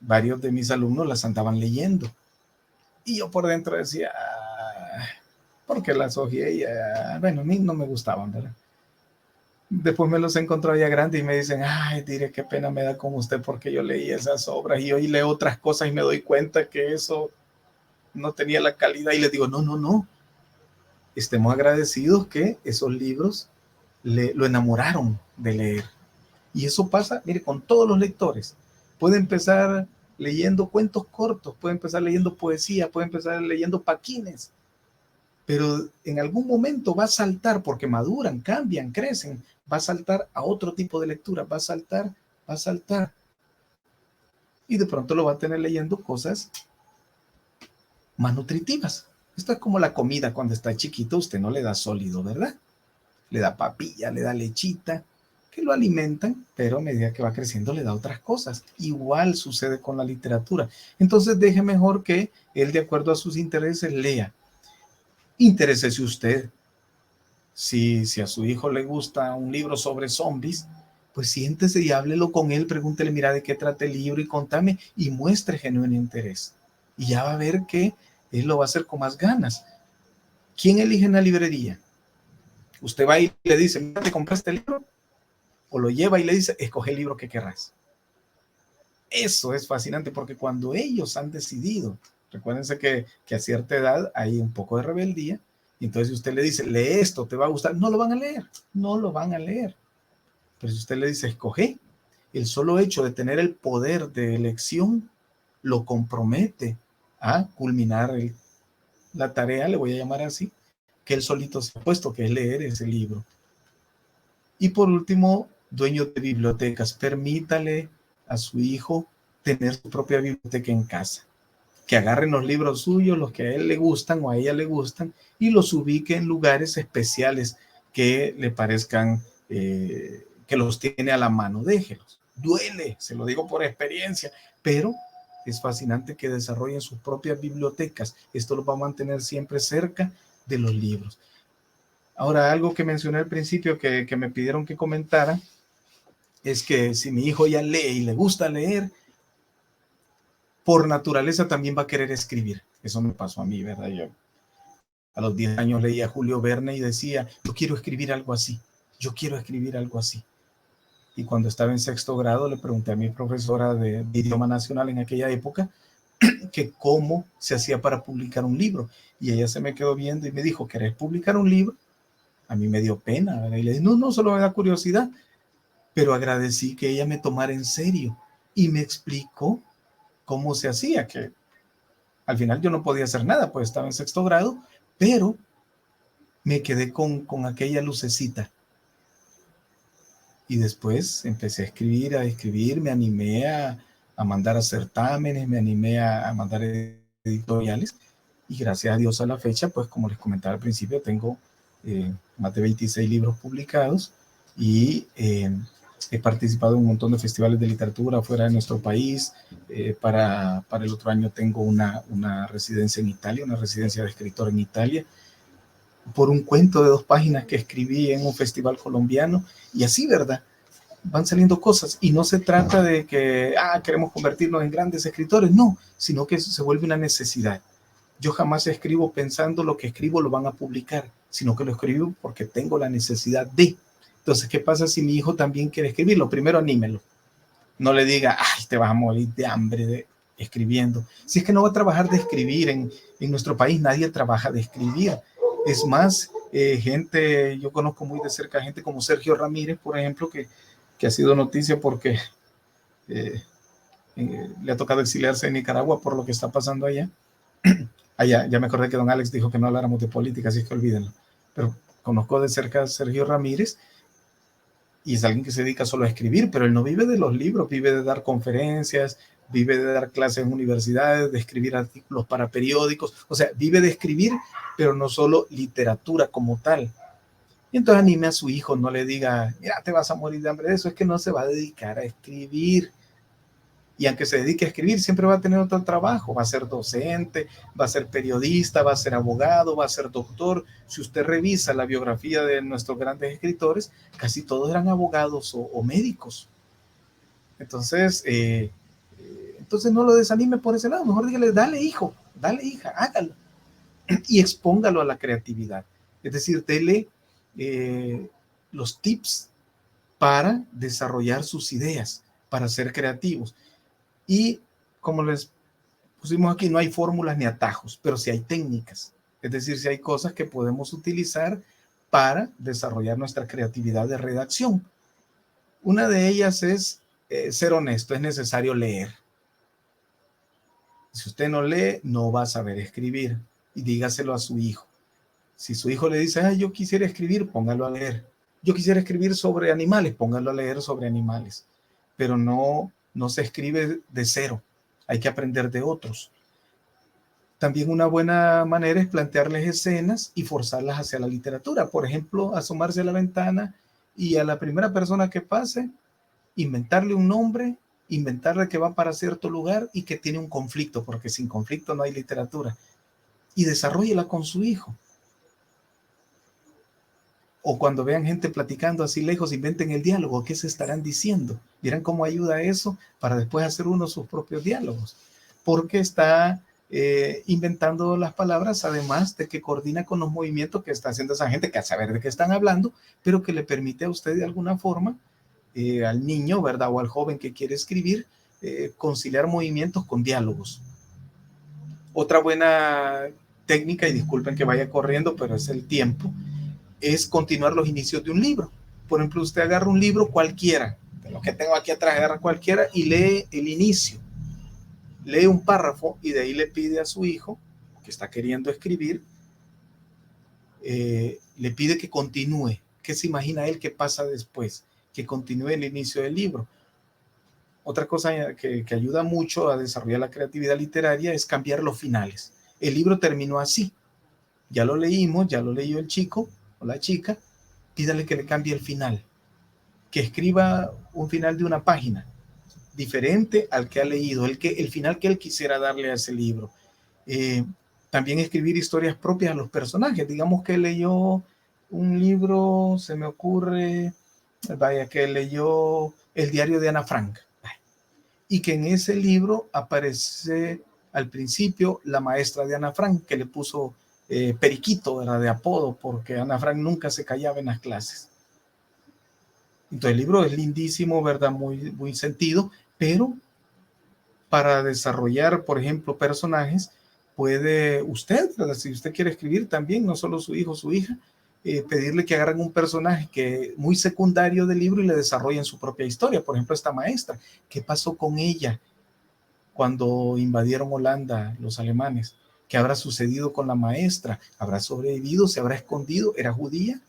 varios de mis alumnos las andaban leyendo. Y yo por dentro decía, porque las hojeé y bueno, a mí no me gustaban, ¿verdad? Después me los encontré ya grandes y me dicen, ay, diré qué pena me da con usted porque yo leí esas obras y hoy leo otras cosas y me doy cuenta que eso no tenía la calidad. Y les digo, no. Estemos agradecidos que esos libros lo enamoraron de leer. Y eso pasa, mire, con todos los lectores. Puede empezar leyendo cuentos cortos, puede empezar leyendo poesía, puede empezar leyendo paquines. Pero en algún momento va a saltar, porque maduran, cambian, crecen, va a saltar a otro tipo de lectura, va a saltar. Y de pronto lo va a tener leyendo cosas más nutritivas. Esto es como la comida cuando está chiquito, usted no le da sólido, ¿verdad? Le da papilla, le da lechita, que lo alimentan, pero a medida que va creciendo le da otras cosas. Igual sucede con la literatura. Entonces deje mejor que él, de acuerdo a sus intereses, lea. Interésese usted. Si a su hijo le gusta un libro sobre zombies, pues siéntese y háblelo con él, pregúntele, mira, de qué trata el libro y contame, y muestre genuino interés. Y ya va a ver que él lo va a hacer con más ganas. ¿Quién elige en la librería? Usted va y le dice, mira, ¿te compraste el libro? O lo lleva y le dice, escoge el libro que querrás. Eso es fascinante porque cuando ellos han decidido, recuérdense que a cierta edad hay un poco de rebeldía, y entonces si usted le dice, lee esto, te va a gustar, no lo van a leer, no lo van a leer. Pero si usted le dice, escoge, el solo hecho de tener el poder de elección lo compromete a culminar la tarea, le voy a llamar así, que él solito se ha puesto, que es leer ese libro. Y por último, dueño de bibliotecas, permítale a su hijo tener su propia biblioteca en casa. Que agarren los libros suyos, los que a él le gustan o a ella le gustan, y los ubique en lugares especiales que le parezcan que los tiene a la mano. Déjelos. Duele, se lo digo por experiencia, pero es fascinante que desarrollen sus propias bibliotecas. Esto los va a mantener siempre cerca de los libros. Ahora, algo que mencioné al principio que me pidieron que comentara es que si mi hijo ya lee y le gusta leer, por naturaleza también va a querer escribir. Eso me pasó a mí, ¿verdad? Yo a los 10 años leía a Julio Verne y decía, yo quiero escribir algo así, yo quiero escribir algo así. Y cuando estaba en sexto grado le pregunté a mi profesora de idioma nacional en aquella época que cómo se hacía para publicar un libro. Y ella se me quedó viendo y me dijo, ¿querés publicar un libro? A mí me dio pena, ¿verdad? Y le dije, no, solo me da curiosidad. Pero agradecí que ella me tomara en serio y me explicó cómo se hacía, que al final yo no podía hacer nada, pues estaba en sexto grado, pero me quedé con aquella lucecita. Y después empecé a escribir, me animé a mandar a certámenes, me animé a mandar editoriales, y gracias a Dios a la fecha, pues como les comentaba al principio, tengo más de 26 libros publicados y he participado en un montón de festivales de literatura fuera de nuestro país. Para el otro año tengo una residencia en Italia, una residencia de escritor en Italia, por un cuento de 2 páginas que escribí en un festival colombiano, y así, ¿verdad? Van saliendo cosas, y no se trata de que queremos convertirnos en grandes escritores, no, sino que se vuelve una necesidad. Yo jamás escribo pensando lo que escribo lo van a publicar, sino que lo escribo porque tengo la necesidad de. Entonces, ¿qué pasa si mi hijo también quiere escribirlo? Primero, anímelo. No le diga, te vas a morir de hambre escribiendo. Si es que no va a trabajar de escribir, en nuestro país nadie trabaja de escribir. Es más, yo conozco muy de cerca gente como Sergio Ramírez, por ejemplo, que ha sido noticia porque le ha tocado exiliarse en Nicaragua por lo que está pasando allá. Ya me acordé que don Alex dijo que no habláramos de política, así que olvídenlo. Pero conozco de cerca a Sergio Ramírez, y es alguien que se dedica solo a escribir, pero él no vive de los libros, vive de dar conferencias, vive de dar clases en universidades, de escribir artículos para periódicos, o sea, vive de escribir, pero no solo literatura como tal. Y entonces anime a su hijo, no le diga, mira, te vas a morir de hambre. Eso es que no se va a dedicar a escribir. Y aunque se dedique a escribir, siempre va a tener otro trabajo. Va a ser docente, va a ser periodista, va a ser abogado, va a ser doctor. Si usted revisa la biografía de nuestros grandes escritores, casi todos eran abogados o médicos. Entonces no lo desanime por ese lado. Mejor dígale, dale hijo, dale hija, hágalo. Y expóngalo a la creatividad. Es decir, dele los tips para desarrollar sus ideas, para ser creativos. Y como les pusimos aquí, no hay fórmulas ni atajos, pero sí hay técnicas. Es decir, sí hay cosas que podemos utilizar para desarrollar nuestra creatividad de redacción. Una de ellas es ser honesto. Es necesario leer. Si usted no lee, no va a saber escribir. Y dígaselo a su hijo. Si su hijo le dice, yo quisiera escribir, póngalo a leer. Yo quisiera escribir sobre animales, póngalo a leer sobre animales. Pero no se escribe de cero. Hay que aprender de otros. También una buena manera es plantearles escenas y forzarlas hacia la literatura. Por ejemplo, asomarse a la ventana y a la primera persona que pase, inventarle un nombre, inventarle que va para cierto lugar y que tiene un conflicto, porque sin conflicto no hay literatura. Y desarróllela con su hijo. O cuando vean gente platicando así lejos, inventen el diálogo. ¿Qué se estarán diciendo? Vieran cómo ayuda eso para después hacer uno sus propios diálogos. Porque está inventando las palabras, además de que coordina con los movimientos que está haciendo esa gente, que a saber de qué están hablando, pero que le permite a usted de alguna forma, al niño, ¿verdad? O al joven que quiere escribir, conciliar movimientos con diálogos. Otra buena técnica, y disculpen que vaya corriendo, pero es el tiempo, es continuar los inicios de un libro. Por ejemplo, usted agarra un libro cualquiera, de lo que tengo aquí atrás, agarra cualquiera y lee el inicio. Lee un párrafo y de ahí le pide a su hijo, que está queriendo escribir, le pide que continúe. ¿Qué se imagina él que pasa después? Que continúe el inicio del libro. Otra cosa que ayuda mucho a desarrollar la creatividad literaria es cambiar los finales. El libro terminó así. Ya lo leímos, ya lo leyó el chico o la chica. Pídale que le cambie el final. Que escriba un final de una página diferente al que ha leído, el final que él quisiera darle a ese libro. También escribir historias propias a los personajes. Digamos que leyó un libro, se me ocurre, vaya, que leyó El diario de Ana Frank, y que en ese libro aparece al principio la maestra de Ana Frank, que le puso Periquito, era de apodo, porque Ana Frank nunca se callaba en las clases. Entonces el libro es lindísimo, ¿verdad? Muy, muy sentido, pero para desarrollar, por ejemplo, personajes, puede usted, ¿verdad? Si usted quiere escribir también, no solo su hijo o su hija, pedirle que agarren un personaje que muy secundario del libro y le desarrollen su propia historia. Por ejemplo, esta maestra, ¿qué pasó con ella cuando invadieron Holanda los alemanes? ¿Qué habrá sucedido con la maestra? ¿Habrá sobrevivido? ¿Se habrá escondido? ¿Era judía?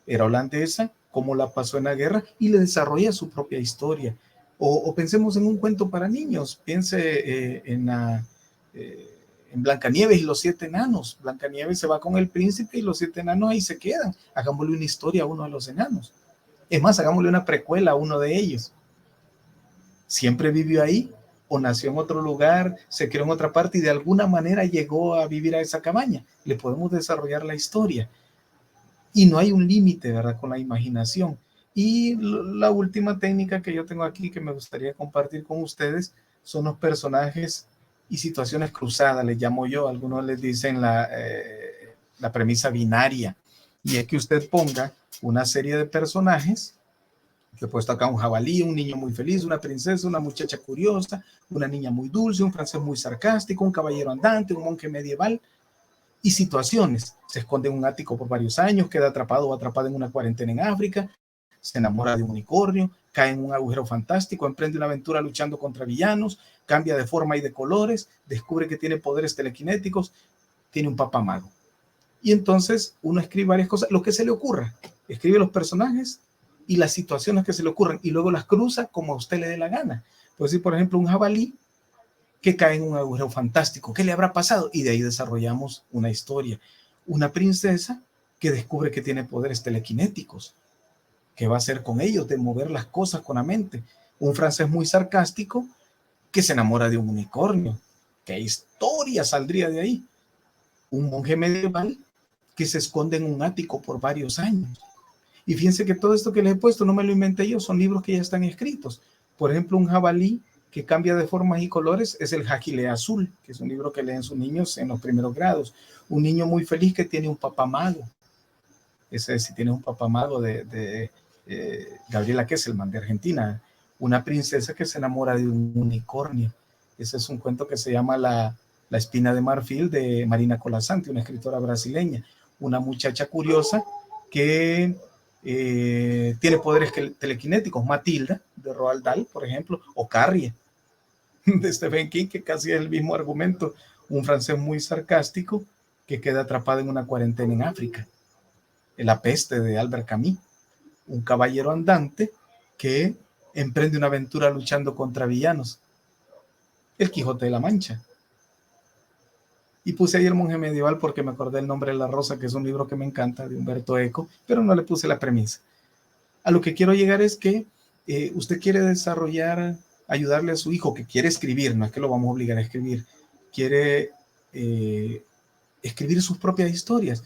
¿Era holandesa? ¿Cómo la pasó en la guerra? Y le desarrolla su propia historia. O pensemos en un cuento para niños. Piense en Blancanieves y los 7 enanos. Blancanieves se va con el príncipe y los 7 enanos ahí se quedan. Hagámosle una historia a uno de los enanos. Es más, hagámosle una precuela a uno de ellos. Siempre vivió ahí o nació en otro lugar, se creó en otra parte y de alguna manera llegó a vivir a esa cabaña. Le podemos desarrollar la historia. Y no hay un límite, ¿verdad? Con la imaginación. Y la última técnica que yo tengo aquí que me gustaría compartir con ustedes son los personajes y situaciones cruzadas, les llamo yo. Algunos les dicen la premisa binaria. Y es que usted ponga una serie de personajes. Yo he puesto acá un jabalí, un niño muy feliz, una princesa, una muchacha curiosa, una niña muy dulce, un francés muy sarcástico, un caballero andante, un monje medieval. Y situaciones. Se esconde en un ático por varios años, queda atrapado o atrapada en una cuarentena en África, se enamora de un unicornio, cae en un agujero fantástico, emprende una aventura luchando contra villanos, cambia de forma y de colores, descubre que tiene poderes telequinéticos, tiene un papá mago. Y entonces uno escribe varias cosas, lo que se le ocurra. Escribe los personajes y las situaciones que se le ocurran y luego las cruza como a usted le dé la gana. Pues si, por ejemplo, un jabalí que cae en un agujero fantástico. ¿Qué le habrá pasado? Y de ahí desarrollamos una historia. Una princesa que descubre que tiene poderes telequinéticos. ¿Qué va a hacer con ellos? De mover las cosas con la mente. Un francés muy sarcástico que se enamora de un unicornio. ¿Qué historia saldría de ahí? Un monje medieval que se esconde en un ático por varios años. Y fíjense que todo esto que les he puesto no me lo inventé yo, son libros que ya están escritos. Por ejemplo, un jabalí que cambia de formas y colores es el Jagile Azul, que es un libro que leen sus niños en los primeros grados. Un niño muy feliz que tiene un papá mago. Ese sí tiene un papá mago de Gabriela Kesselman, de Argentina. Una princesa que se enamora de un unicornio. Ese es un cuento que se llama La espina de marfil, de Marina Colasanti, una escritora brasileña. Una muchacha curiosa que tiene poderes telequinéticos, Matilda, de Roald Dahl, por ejemplo, o Carrie, de Stephen King, que casi es el mismo argumento. Un francés muy sarcástico que queda atrapado en una cuarentena en África. La peste, de Albert Camus. Un caballero andante que emprende una aventura luchando contra villanos. El Quijote de la Mancha. Y puse ahí el monje medieval porque me acordé el nombre de la rosa, que es un libro que me encanta, de Humberto Eco, pero no le puse la premisa. A lo que quiero llegar es que usted quiere desarrollar, ayudarle a su hijo que quiere escribir, no es que lo vamos a obligar a escribir, quiere escribir sus propias historias.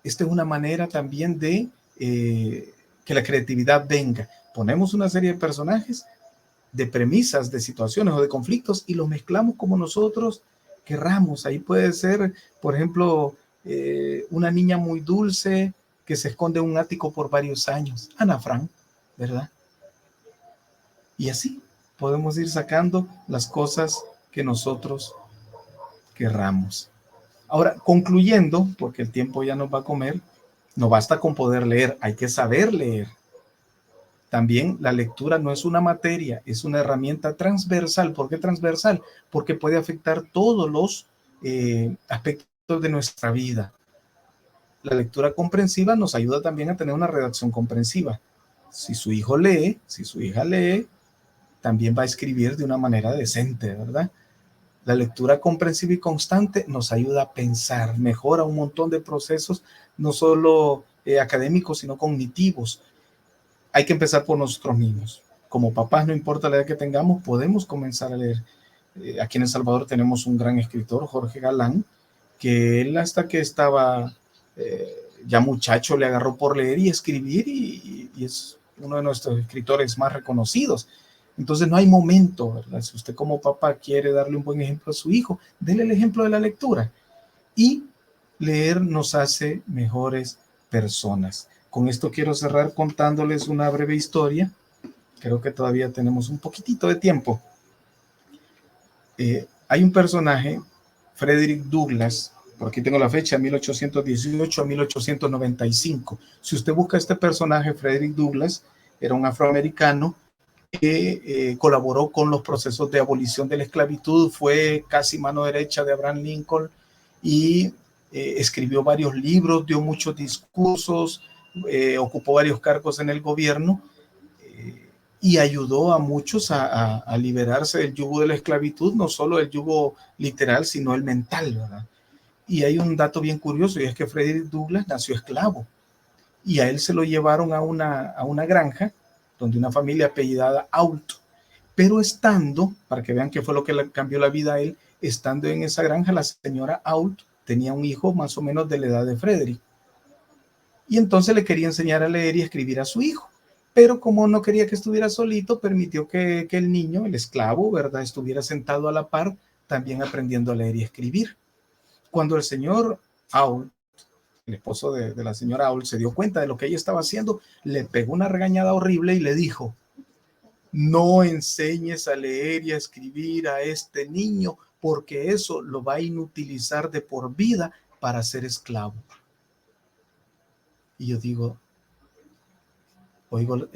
Esta es una manera también de que la creatividad venga. Ponemos una serie de personajes, de premisas, de situaciones o de conflictos y los mezclamos como nosotros querramos. Ahí puede ser, por ejemplo, una niña muy dulce que se esconde en un ático por varios años. Ana Frank, ¿verdad? Y así podemos ir sacando las cosas que nosotros querramos. Ahora, concluyendo, porque el tiempo ya nos va a comer, no basta con poder leer, hay que saber leer. También la lectura no es una materia, es una herramienta transversal. ¿Por qué transversal? Porque puede afectar todos los aspectos de nuestra vida. La lectura comprensiva nos ayuda también a tener una redacción comprensiva. Si su hijo lee, si su hija lee, también va a escribir de una manera decente, ¿verdad? La lectura comprensiva y constante nos ayuda a pensar, mejora un montón de procesos, no solo académicos, sino cognitivos. Hay que empezar por nosotros mismos. Como papás, no importa la edad que tengamos, podemos comenzar a leer. Aquí en El Salvador tenemos un gran escritor, Jorge Galán, que él hasta que estaba ya muchacho le agarró por leer y escribir y es uno de nuestros escritores más reconocidos. Entonces no hay momento, ¿verdad? Si usted como papá quiere darle un buen ejemplo a su hijo, déle el ejemplo de la lectura. Y leer nos hace mejores personas. Con esto quiero cerrar contándoles una breve historia. Creo que todavía tenemos un poquitito de tiempo. Hay un personaje, Frederick Douglass, por aquí tengo la fecha, 1818 a 1895. Si usted busca este personaje, Frederick Douglass, era un afroamericano que colaboró con los procesos de abolición de la esclavitud, fue casi mano derecha de Abraham Lincoln y escribió varios libros, dio muchos discursos, ocupó varios cargos en el gobierno y ayudó a muchos a liberarse del yugo de la esclavitud, no solo el yugo literal, sino el mental, ¿verdad? Y hay un dato bien curioso, y es que Frederick Douglass nació esclavo, y a él se lo llevaron a una granja, donde una familia apellidada Ault, pero estando, para que vean qué fue lo que le cambió la vida a él, estando en esa granja, la señora Ault tenía un hijo más o menos de la edad de Frederick, y entonces le quería enseñar a leer y escribir a su hijo. Pero como no quería que estuviera solito, permitió que el niño, el esclavo, ¿verdad?, estuviera sentado a la par, también aprendiendo a leer y escribir. Cuando el señor Ault, el esposo de la señora Ault, se dio cuenta de lo que ella estaba haciendo, le pegó una regañada horrible y le dijo: no enseñes a leer y a escribir a este niño, porque eso lo va a inutilizar de por vida para ser esclavo. Y yo digo, oigo,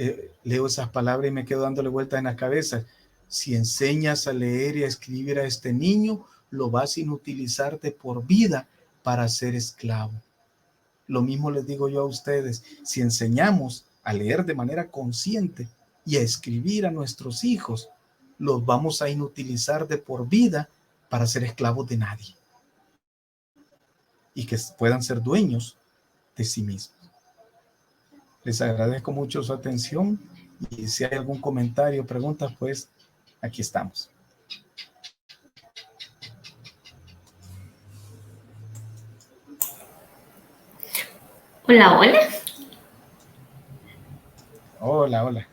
leo esas palabras y me quedo dándole vueltas en la cabeza. Si enseñas a leer y a escribir a este niño, lo vas a inutilizar de por vida para ser esclavo. Lo mismo les digo yo a ustedes. Si enseñamos a leer de manera consciente y a escribir a nuestros hijos, los vamos a inutilizar de por vida para ser esclavos de nadie y que puedan ser dueños de sí mismos. Les agradezco mucho su atención y si hay algún comentario o preguntas, pues aquí estamos. Hola, hola. Hola, hola.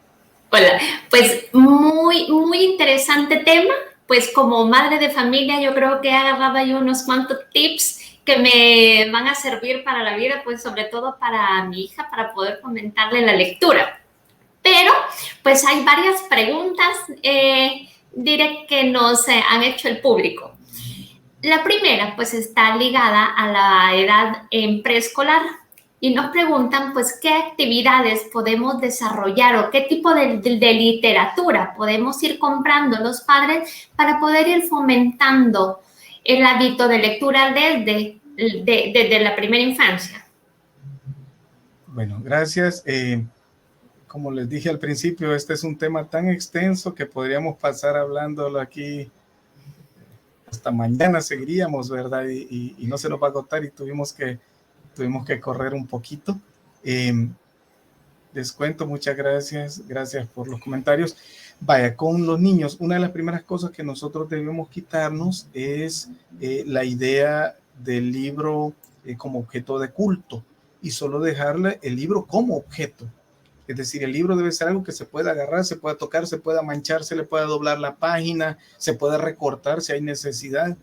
Hola, pues muy interesante tema. Pues como madre de familia yo creo que he agarrado yo unos cuantos tips que me van a servir para la vida, pues sobre todo para mi hija, para poder fomentarle la lectura. Pero pues hay varias preguntas diré que nos han hecho el público. La primera pues está ligada a la edad en preescolar. Y nos preguntan, pues, qué actividades podemos desarrollar o qué tipo de literatura podemos ir comprando los padres para poder ir fomentando el hábito de lectura desde la primera infancia. Bueno, gracias. Como les dije al principio, este es un tema tan extenso que podríamos pasar hablándolo aquí hasta mañana, seguiríamos, ¿verdad? Y no se nos va a agotar y tuvimos que correr un poquito. Les cuento, muchas gracias por los comentarios. Vaya, con los niños, una de las primeras cosas que nosotros debemos quitarnos es la idea del libro como objeto de culto. y solo dejarle el libro como objeto. Es decir, el libro debe ser algo que se pueda agarrar, se pueda tocar, se pueda manchar, se le pueda doblar la página, se pueda recortar si hay necesidad.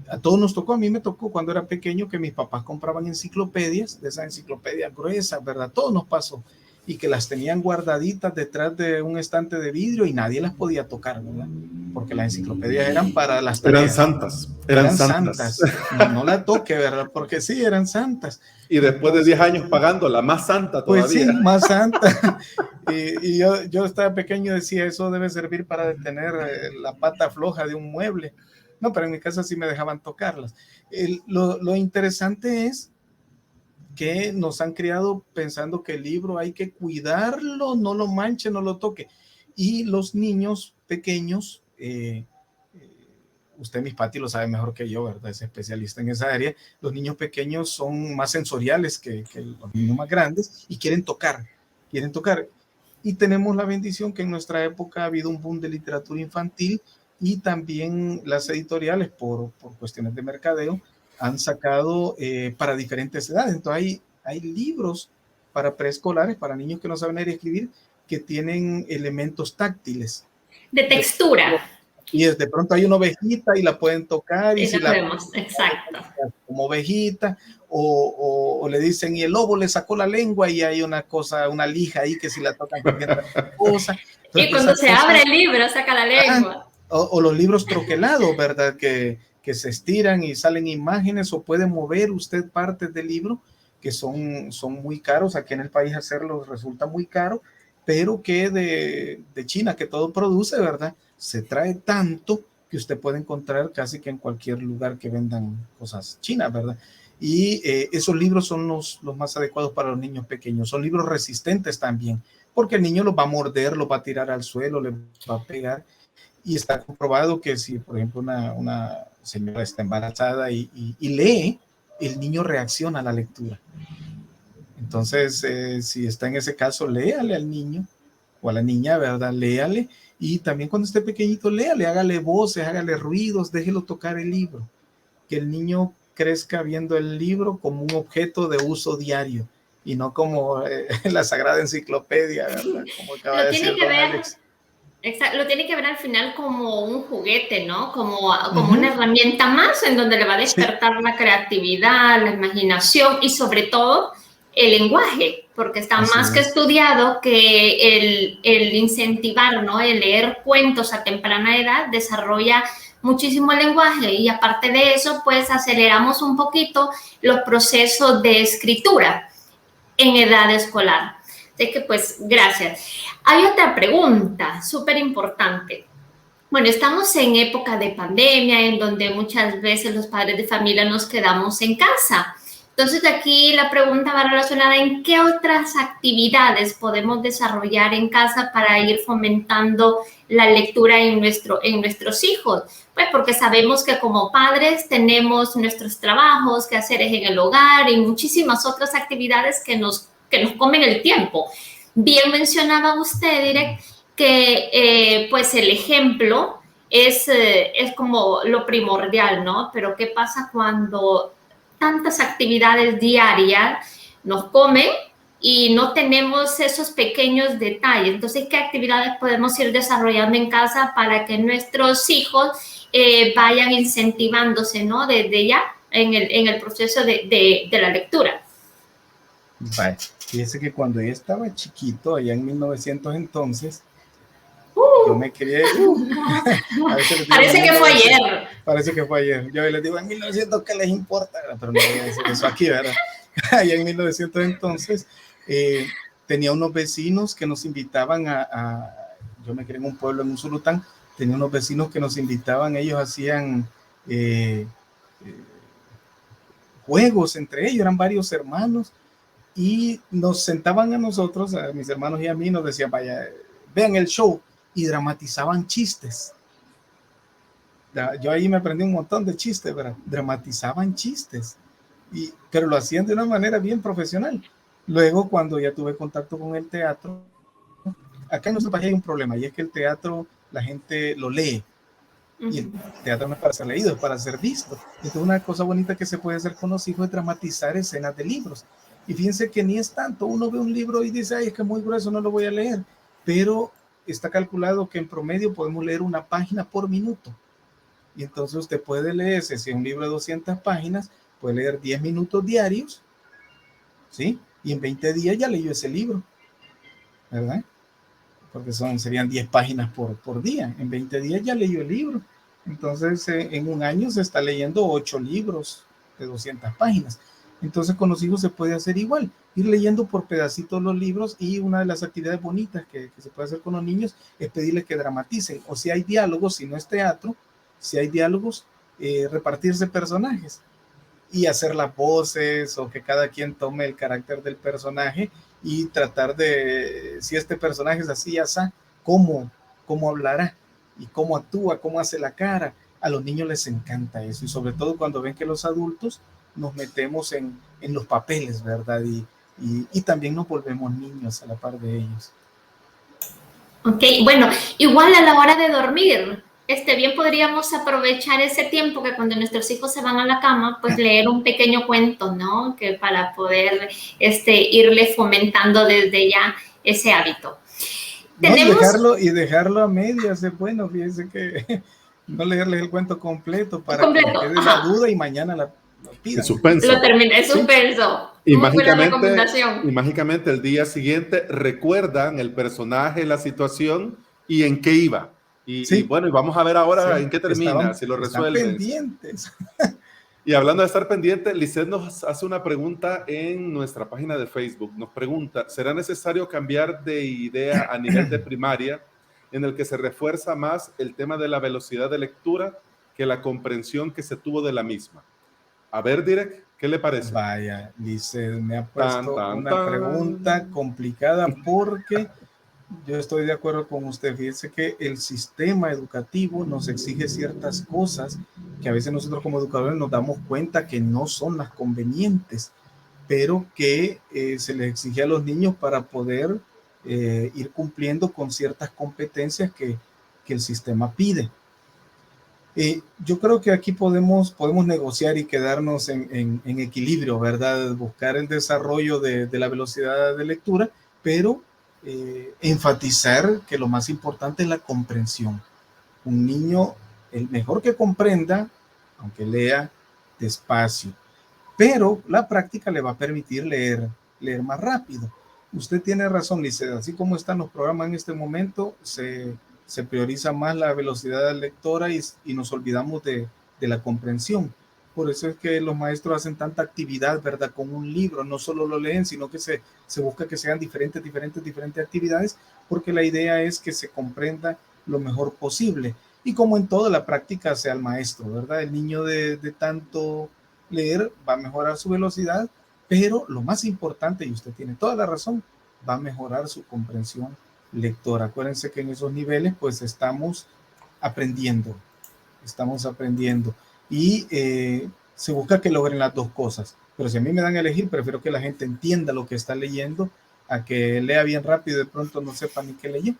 A todos nos tocó, a mí me tocó cuando era pequeño que mis papás compraban enciclopedias, de esas enciclopedias gruesas, ¿verdad? Todo nos pasó. Y que las tenían guardaditas detrás de un estante de vidrio y nadie las podía tocar, ¿verdad? Porque las enciclopedias eran para las tareas. Eran santas. No la toque, ¿verdad? Porque sí, eran santas. Y después de 10 años pagándola, más santa todavía. Pues sí, más santa. Y yo estaba pequeño y decía, eso debe servir para detener la pata floja de un mueble. No, pero en mi casa sí me dejaban tocarlas. Lo interesante es que nos han criado pensando que el libro hay que cuidarlo, no lo manche, no lo toque. Y los niños pequeños, usted, Miss Patti, lo sabe mejor que yo, ¿verdad? Es especialista en esa área. Los niños pequeños son más sensoriales que los niños más grandes y quieren tocar. Y tenemos la bendición que en nuestra época ha habido un boom de literatura infantil y también las editoriales, por cuestiones de mercadeo, han sacado para diferentes edades. Entonces hay libros para preescolares, para niños que no saben leer y escribir, que tienen elementos táctiles. De textura. Y de pronto hay una ovejita y la pueden tocar. Y si la vemos, exacto. Como ovejita, o le dicen, y el lobo le sacó la lengua y hay una cosa, una lija ahí que si la tocan cualquier cosa. Entonces, y cuando se abre el libro, saca la lengua. O los libros troquelados, ¿verdad? Que se estiran y salen imágenes, o puede mover usted partes del libro que son muy caros. Aquí en el país hacerlos resulta muy caro, pero que de China, que todo produce, ¿verdad? Se trae tanto que usted puede encontrar casi que en cualquier lugar que vendan cosas chinas, ¿verdad? Y esos libros son los más adecuados para los niños pequeños. Son libros resistentes también, porque el niño los va a morder, los va a tirar al suelo, le va a pegar. Y está comprobado que si, por ejemplo, una señora está embarazada y lee, el niño reacciona a la lectura. Entonces, si está en ese caso, léale al niño o a la niña, ¿verdad? Léale. Y también cuando esté pequeñito, léale, hágale voces, hágale ruidos, déjelo tocar el libro. Que el niño crezca viendo el libro como un objeto de uso diario y no como la Sagrada Enciclopedia, ¿verdad? Como acaba de decir don Alex. Exacto, lo tiene que ver al final como un juguete, ¿no? Como una herramienta más en donde le va a despertar la creatividad, la imaginación y sobre todo el lenguaje, porque está más que estudiado que el incentivar, ¿no? El leer cuentos a temprana edad desarrolla muchísimo el lenguaje y aparte de eso, pues aceleramos un poquito los procesos de escritura en edad escolar. Así que pues, gracias. Hay otra pregunta súper importante. Bueno, estamos en época de pandemia en donde muchas veces los padres de familia nos quedamos en casa. Entonces aquí la pregunta va relacionada en qué otras actividades podemos desarrollar en casa para ir fomentando la lectura en nuestros hijos. Pues porque sabemos que como padres tenemos nuestros trabajos, quehaceres en el hogar y muchísimas otras actividades que nos comen el tiempo. Bien mencionaba usted, Direct, que pues el ejemplo es como lo primordial, ¿no? Pero ¿qué pasa cuando tantas actividades diarias nos comen y no tenemos esos pequeños detalles? Entonces, ¿qué actividades podemos ir desarrollando en casa para que nuestros hijos vayan incentivándose, ¿no? Desde ya en el proceso de la lectura? Vale. Fíjese que cuando yo estaba chiquito, allá en 1900 entonces, yo me crié. Parece que fue ayer. Parece que fue ayer. Yo les digo, en 1900, ¿qué les importa? Pero no voy a decir eso aquí, ¿verdad? Allá en 1900 entonces, tenía unos vecinos que nos invitaban yo me crié en un pueblo en Usulután, tenía unos vecinos que nos invitaban, ellos hacían juegos entre ellos, eran varios hermanos, y nos sentaban a nosotros, a mis hermanos y a mí, nos decían, vaya, vean el show, y dramatizaban chistes. Yo ahí me aprendí un montón de chistes, ¿verdad? Dramatizaban chistes, pero lo hacían de una manera bien profesional. Luego, cuando ya tuve contacto con el teatro, acá en nuestro país hay un problema, y es que el teatro la gente lo lee. Y el teatro no es para ser leído, es para ser visto. Entonces una cosa bonita que se puede hacer con los hijos es dramatizar escenas de libros. Y fíjense que ni es tanto, uno ve un libro y dice, ay, es que es muy grueso, no lo voy a leer. Pero está calculado que en promedio podemos leer una página por minuto. Y entonces usted puede leerse, si es un libro de 200 páginas, puede leer 10 minutos diarios, ¿sí? Y en 20 días ya leyó ese libro, ¿verdad? Porque serían 10 páginas por día. En 20 días ya leyó el libro. Entonces, en un año se está leyendo 8 libros de 200 páginas. Entonces, con los hijos se puede hacer igual. Ir leyendo por pedacitos los libros, y una de las actividades bonitas que se puede hacer con los niños es pedirles que dramaticen. O si hay diálogos, si no es teatro, si hay diálogos, repartirse personajes y hacer las voces, o que cada quien tome el carácter del personaje y tratar de, si este personaje es así, así, cómo hablará y cómo actúa, cómo hace la cara. A los niños les encanta eso, y sobre todo cuando ven que los adultos nos metemos en los papeles, ¿verdad? Y también nos volvemos niños a la par de ellos. Ok, bueno, igual a la hora de dormir, bien podríamos aprovechar ese tiempo que cuando nuestros hijos se van a la cama, pues leer un pequeño cuento, ¿no? Que para poder irle fomentando desde ya ese hábito. No, y dejarlo a medias es bueno, fíjense que no leerles el cuento completo para que quede la duda y mañana la pidan. Lo terminé, suspenso. Sí. Y mágicamente el día siguiente recuerdan el personaje, la situación y en qué iba. Y bueno, y vamos a ver ahora en qué termina, si lo resuelven. Están pendientes. Y hablando de estar pendiente, Lisette nos hace una pregunta en nuestra página de Facebook. Nos pregunta, ¿será necesario cambiar de idea a nivel de primaria, en el que se refuerza más el tema de la velocidad de lectura que la comprensión que se tuvo de la misma? A ver, Direct, ¿qué le parece? Vaya, Lisette, me ha puesto una pregunta complicada, porque yo estoy de acuerdo con usted. Fíjese que el sistema educativo nos exige ciertas cosas que a veces nosotros como educadores nos damos cuenta que no son las convenientes, pero que se les exige a los niños para poder ir cumpliendo con ciertas competencias que el sistema pide. Yo creo que aquí podemos negociar y quedarnos en equilibrio, ¿verdad? Buscar el desarrollo de la velocidad de lectura, pero enfatizar que lo más importante es la comprensión. Un niño, el mejor que comprenda, aunque lea despacio, pero la práctica le va a permitir leer más rápido. Usted tiene razón, Lisette, así como están los programas en este momento, se prioriza más la velocidad lectora y nos olvidamos de la comprensión. Por eso es que los maestros hacen tanta actividad, ¿verdad? Con un libro, no solo lo leen, sino que se busca que sean diferentes actividades, porque la idea es que se comprenda lo mejor posible. Y como en toda la práctica sea el maestro, ¿verdad? El niño de tanto leer va a mejorar su velocidad, pero lo más importante, y usted tiene toda la razón, va a mejorar su comprensión lectora. Acuérdense que en esos niveles pues estamos aprendiendo y se busca que logren las dos cosas. Pero si a mí me dan a elegir, prefiero que la gente entienda lo que está leyendo a que lea bien rápido y de pronto no sepa ni qué leyó.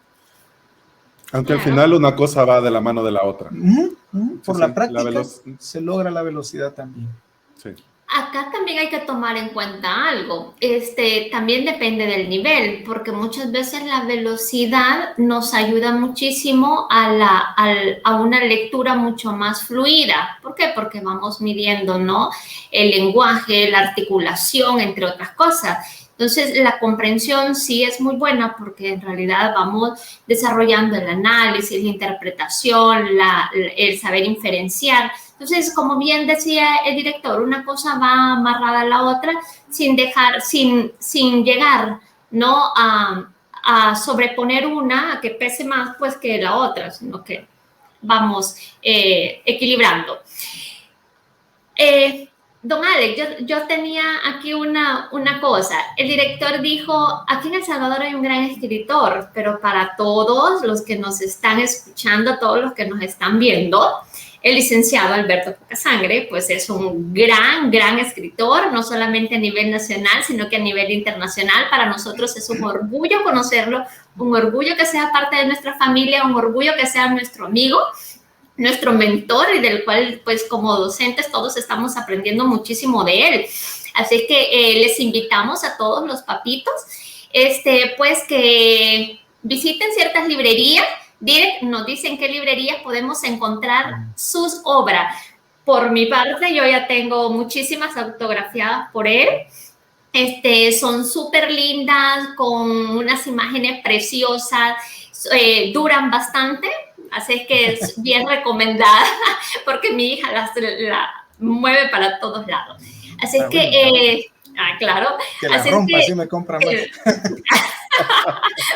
Aunque al final una cosa va de la mano de la otra. Por la práctica se logra la velocidad también. Sí. Acá también hay que tomar en cuenta algo. También depende del nivel, porque muchas veces la velocidad nos ayuda muchísimo a una lectura mucho más fluida. ¿Por qué? Porque vamos midiendo, ¿no? El lenguaje, la articulación, entre otras cosas. Entonces, la comprensión sí es muy buena, porque en realidad vamos desarrollando el análisis, la interpretación, el saber inferenciar. Entonces, como bien decía el director, una cosa va amarrada a la otra sin llegar, ¿no? a sobreponer una a que pese más pues que la otra, sino que vamos equilibrando. Don Alex, yo tenía aquí una cosa. El director dijo, aquí en El Salvador hay un gran escritor, pero para todos los que nos están escuchando, todos los que nos están viendo, el licenciado Alberto Pocasangre, pues es un gran escritor, no solamente a nivel nacional, sino que a nivel internacional. Para nosotros es un orgullo conocerlo, un orgullo que sea parte de nuestra familia, un orgullo que sea nuestro amigo. nuestro mentor y del cual pues como docentes todos estamos aprendiendo muchísimo de él. Así que les invitamos a todos los papitos pues que visiten ciertas librerías. Direct nos dicen qué librerías podemos encontrar sus obras. Por mi parte, yo ya tengo muchísimas autografiadas por él. Son súper lindas, con unas imágenes preciosas, duran bastante, así que es bien recomendada porque mi hija la mueve para todos lados. Así que, claro. Que la así rompa, que, así me compra más.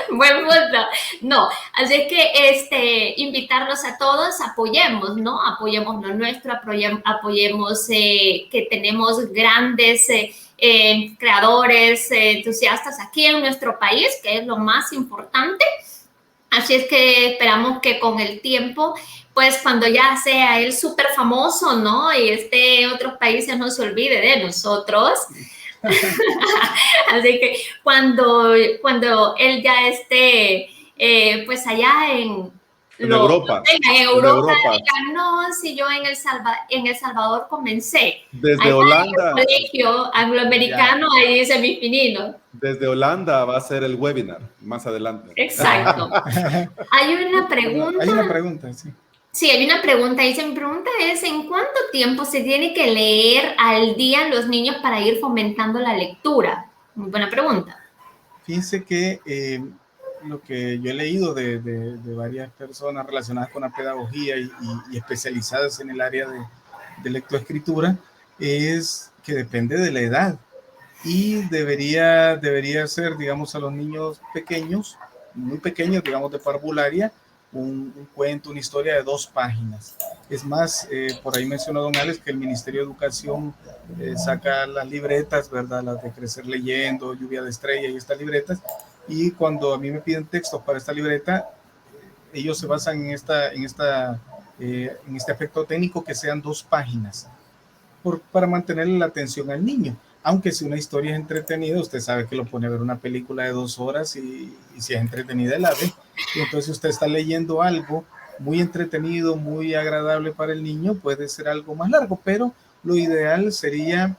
Buen punto. No, así es que invitarlos a todos, apoyemos, ¿no? Apoyemos lo nuestro, apoyemos que tenemos grandes creadores, entusiastas aquí en nuestro país, que es lo más importante. Así es que esperamos que con el tiempo, pues cuando ya sea él súper famoso, ¿no? Y otros países no se olvide de nosotros. Así que cuando él ya esté pues allá en Europa, digan, no, si yo en El Salvador comencé desde allá Holanda, en el colegio angloamericano, ahí dice mi finino. Desde Holanda va a ser el webinar más adelante. Exacto. Hay una pregunta, sí. Sí, hay una pregunta. Dice, mi pregunta es, ¿en cuánto tiempo se tiene que leer al día los niños para ir fomentando la lectura? Muy buena pregunta. Fíjense que lo que yo he leído de varias personas relacionadas con la pedagogía y especializadas en el área de lectoescritura es que depende de la edad y debería ser, digamos, a los niños pequeños, muy pequeños, digamos, de parvularia, un cuento, una historia de 2 páginas. Es más, por ahí mencionó don Alex que el Ministerio de Educación saca las libretas, ¿verdad? Las de Crecer Leyendo, Lluvia de Estrella y estas libretas. Y cuando a mí me piden textos para esta libreta, ellos se basan en este aspecto técnico que sean 2 páginas para mantenerle la atención al niño. Aunque si una historia es entretenida, usted sabe que lo pone a ver una película de 2 horas y si es entretenida, la ve. Y entonces usted está leyendo algo muy entretenido, muy agradable para el niño, puede ser algo más largo, pero lo ideal sería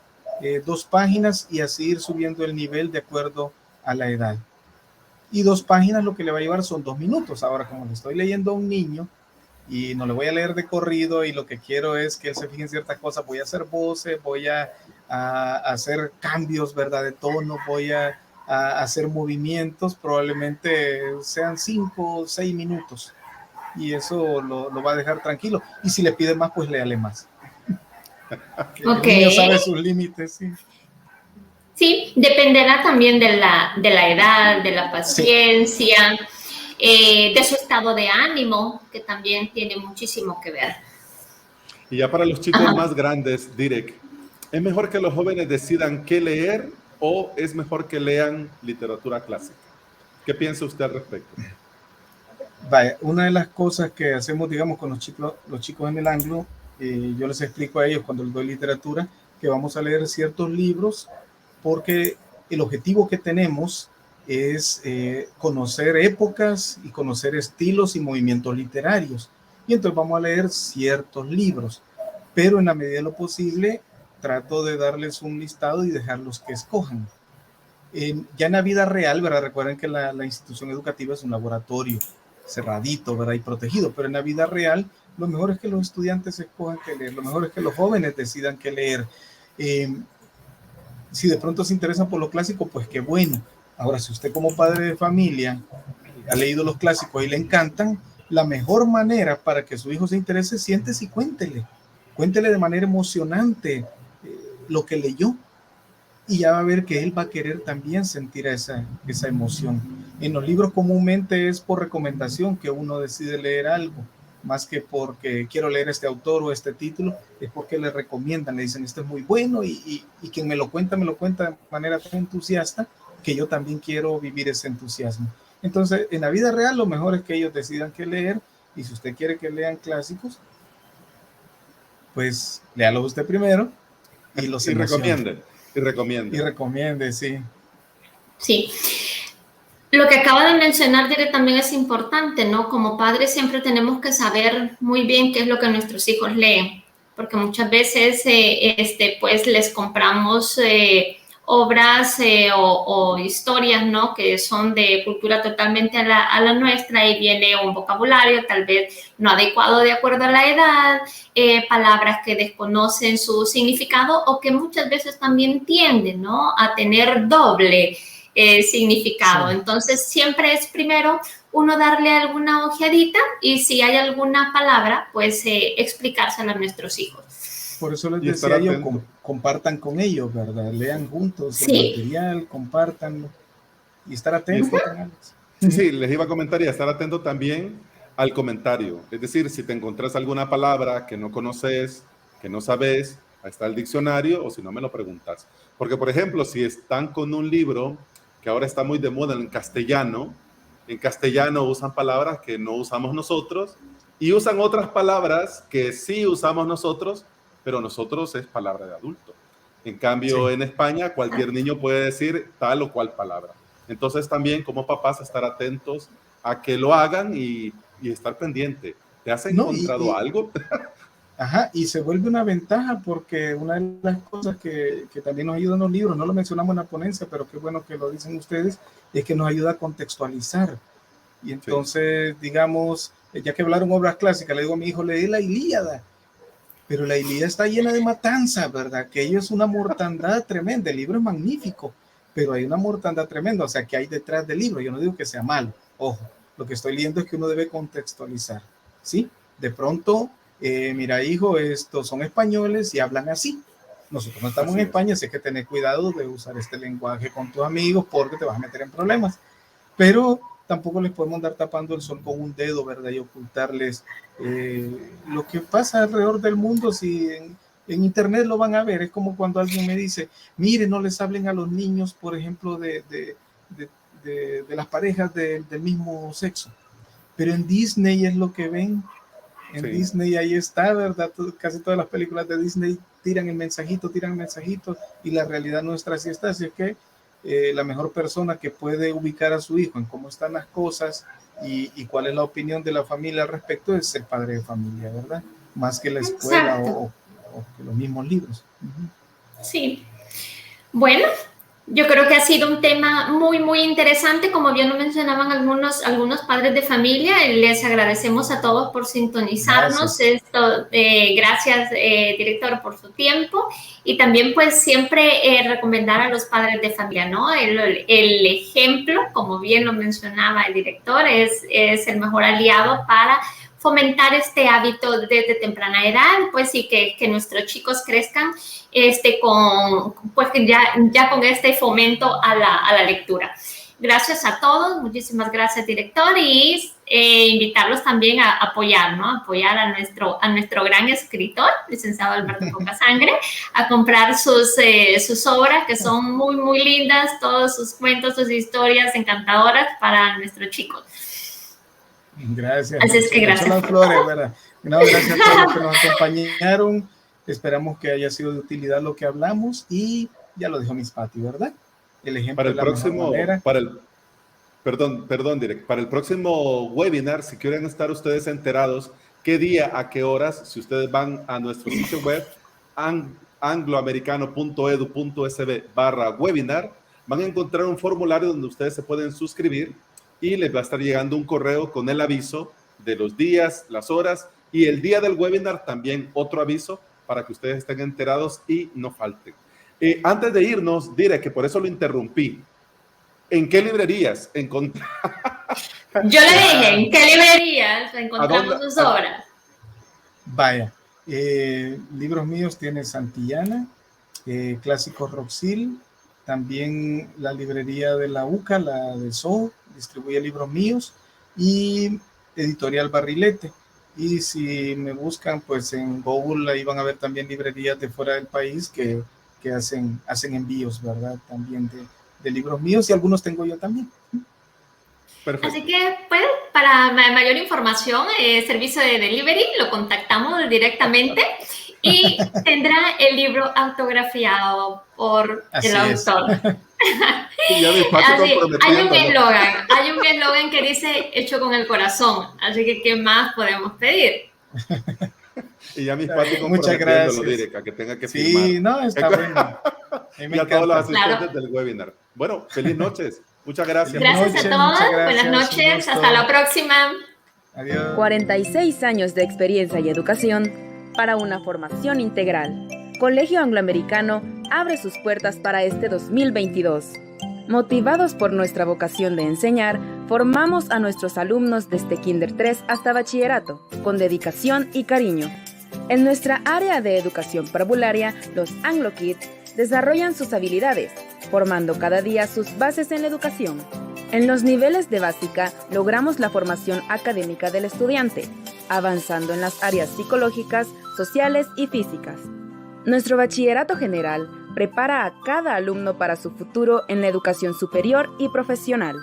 2 páginas y así ir subiendo el nivel de acuerdo a la edad. Y 2 páginas lo que le va a llevar son 2 minutos. Ahora, como le estoy leyendo a un niño y no le voy a leer de corrido y lo que quiero es que él se fije en ciertas cosas, voy a hacer voces, voy a hacer cambios, ¿verdad? De tono, voy a hacer movimientos, probablemente sean 5 o 6 minutos y eso lo va a dejar tranquilo. Y si le pide más, pues léale más. Okay. El niño sabe sus límites, sí. Sí, dependerá también de la edad, de la paciencia, de su estado de ánimo, que también tiene muchísimo que ver. Y ya para los chicos más grandes, Direct, ¿es mejor que los jóvenes decidan qué leer o es mejor que lean literatura clásica? ¿Qué piensa usted al respecto? Vaya, una de las cosas que hacemos, digamos, con los chicos en el Anglo, yo les explico a ellos cuando les doy literatura, que vamos a leer ciertos libros porque el objetivo que tenemos es conocer épocas y conocer estilos y movimientos literarios. Y entonces vamos a leer ciertos libros, pero en la medida de lo posible trato de darles un listado y dejarlos que escojan. Ya en la vida real, ¿verdad? Recuerden que la institución educativa es un laboratorio cerradito, ¿verdad? Y protegido, pero en la vida real lo mejor es que los estudiantes escojan qué leer, lo mejor es que los jóvenes decidan qué leer. Si de pronto se interesan por lo clásico, pues qué bueno. Ahora, si usted como padre de familia ha leído los clásicos y le encantan, la mejor manera para que su hijo se interese, siéntese y cuéntele de manera emocionante lo que leyó y ya va a ver que él va a querer también sentir esa emoción. En los libros comúnmente es por recomendación que uno decide leer algo, más que porque quiero leer este autor o este título, es porque le recomiendan, le dicen esto es muy bueno y quien me lo cuenta de manera tan entusiasta que yo también quiero vivir ese entusiasmo. Entonces, en la vida real lo mejor es que ellos decidan qué leer y si usted quiere que lean clásicos, pues léalos usted primero y los recomiende. Y recomiende, sí. Sí. Lo que acaba de mencionar, Dire, también es importante, ¿no? Como padres siempre tenemos que saber muy bien qué es lo que nuestros hijos leen, porque muchas veces pues les compramos obras o historias, ¿no? Que son de cultura totalmente a la nuestra, y viene un vocabulario tal vez no adecuado de acuerdo a la edad, palabras que desconocen su significado o que muchas veces también tienden, ¿no? A tener doble significado. Sí. Entonces, siempre es primero uno darle alguna ojeadita y si hay alguna palabra, pues explicársela a nuestros hijos. Por eso les decía yo, compartan con ellos, ¿verdad? Lean juntos el material, compártanlo y estar atentos. Sí, les iba a comentar y estar atento también al comentario. Es decir, si te encontrás alguna palabra que no conoces, que no sabes, ahí está el diccionario, o si no, me lo preguntas. Porque, por ejemplo, si están con un libro que ahora está muy de moda en castellano usan palabras que no usamos nosotros y usan otras palabras que sí usamos nosotros, pero nosotros es palabra de adulto. En cambio, en España, cualquier niño puede decir tal o cual palabra. Entonces, también como papás, estar atentos a que lo hagan y estar pendiente. ¿Te has encontrado algo? Ajá, y se vuelve una ventaja porque una de las cosas que también nos ayudan los libros, no lo mencionamos en la ponencia, pero qué bueno que lo dicen ustedes, es que nos ayuda a contextualizar. Y entonces, digamos, ya que hablaron obras clásicas, le digo a mi hijo, lee la Ilíada. Pero la Ilíada está llena de matanza, ¿verdad? Que ello es una mortandad tremenda. El libro es magnífico, pero hay una mortandad tremenda. O sea, que hay detrás del libro. Yo no digo que sea malo. Ojo, lo que estoy leyendo es que uno debe contextualizar, ¿sí? De pronto, mira, hijo, estos son españoles y hablan así. Nosotros no estamos en España, así que tener cuidado de usar este lenguaje con tus amigos porque te vas a meter en problemas. Pero tampoco les podemos andar tapando el sol con un dedo, ¿verdad? Y ocultarles lo que pasa alrededor del mundo. Si en internet lo van a ver, es como cuando alguien me dice, mire, no les hablen a los niños, por ejemplo, de las parejas del mismo sexo. Pero en Disney es lo que ven. En Disney ahí está, ¿verdad? Casi todas las películas de Disney tiran el mensajito, y la realidad nuestra sí está. Así es que la mejor persona que puede ubicar a su hijo en cómo están las cosas y cuál es la opinión de la familia al respecto es el padre de familia, ¿verdad? Más que la escuela o que los mismos libros. Sí. Bueno, yo creo que ha sido un tema muy, muy interesante. Como bien lo mencionaban algunos padres de familia, les agradecemos a todos por sintonizarnos. Gracias, director, por su tiempo. Y también, pues, siempre recomendar a los padres de familia, ¿no? El ejemplo, como bien lo mencionaba el director, es el mejor aliado para fomentar este hábito desde temprana edad, pues, y que nuestros chicos crezcan ya con este fomento a la lectura. Gracias a todos, muchísimas gracias, director, y invitarlos también a apoyar, ¿no? Apoyar a nuestro gran escritor, licenciado Alberto Bocasangre, a comprar sus obras, que son muy, muy lindas, todos sus cuentos, sus historias encantadoras para nuestros chicos. Gracias. Así es que gracias. Las flores, ¿verdad? No, gracias a todos los que nos acompañaron. Esperamos que haya sido de utilidad lo que hablamos y ya lo dijo Miss Patti, ¿verdad? El ejemplo para el de la próximo, manera. Perdón, Direct. Para el próximo webinar, si quieren estar ustedes enterados qué día, a qué horas, si ustedes van a nuestro sitio web angloamericano.edu.sb/webinar, van a encontrar un formulario donde ustedes se pueden suscribir y les va a estar llegando un correo con el aviso de los días, las horas y el día del webinar también otro aviso para que ustedes estén enterados y no falten. Antes de irnos, diré que por eso lo interrumpí. ¿En qué librerías encontramos? Yo le dije, ¿en qué librerías encontramos sus obras? Vaya, libros míos tiene Santillana, Clásicos Roxil, también la librería de la UCA, la del SOO, distribuye libros míos, y Editorial Barrilete. Y si me buscan, pues en Google ahí van a ver también librerías de fuera del país que hacen envíos, ¿verdad? También de libros míos, y algunos tengo yo también. Perfecto. Así que, pues, para mayor información, servicio de delivery, lo contactamos directamente Y tendrá el libro autografiado por el autor. Y Así, hay un eslogan que dice hecho con el corazón, así que ¿qué más podemos pedir? Y ya mis Pati muchas gracias. Direct, a que tenga que firmar. Sí, no, está bueno. Y a todos los asistentes del webinar. Bueno, feliz noches. Muchas gracias. Gracias a todos. Buenas noches. Hasta la próxima. Adiós. 46 años de experiencia y educación para una formación integral. Colegio Angloamericano abre sus puertas para este 2022. Motivados por nuestra vocación de enseñar, formamos a nuestros alumnos desde Kinder 3 hasta bachillerato, con dedicación y cariño. En nuestra área de educación parvularia, los Anglo Kids desarrollan sus habilidades, formando cada día sus bases en la educación. En los niveles de básica, logramos la formación académica del estudiante, avanzando en las áreas psicológicas, sociales y físicas. Nuestro bachillerato general prepara a cada alumno para su futuro en la educación superior y profesional.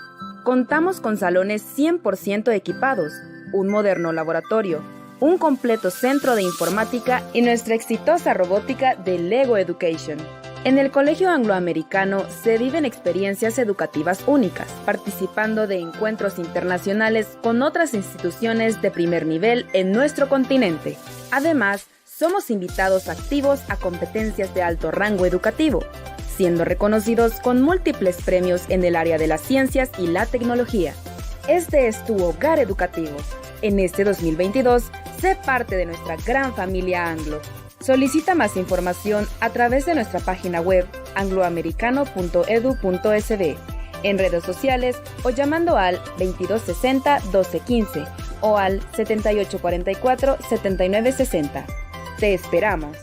Contamos con salones 100% equipados, un moderno laboratorio, un completo centro de informática y nuestra exitosa robótica de Lego Education. En el Colegio Angloamericano se viven experiencias educativas únicas, participando de encuentros internacionales con otras instituciones de primer nivel en nuestro continente. Además, somos invitados activos a competencias de alto rango educativo, siendo reconocidos con múltiples premios en el área de las ciencias y la tecnología. Este es tu hogar educativo. En este 2022, sé parte de nuestra gran familia Anglo. Solicita más información a través de nuestra página web angloamericano.edu.sb, en redes sociales o llamando al 2260-1215 o al 7844-7960. Te esperamos.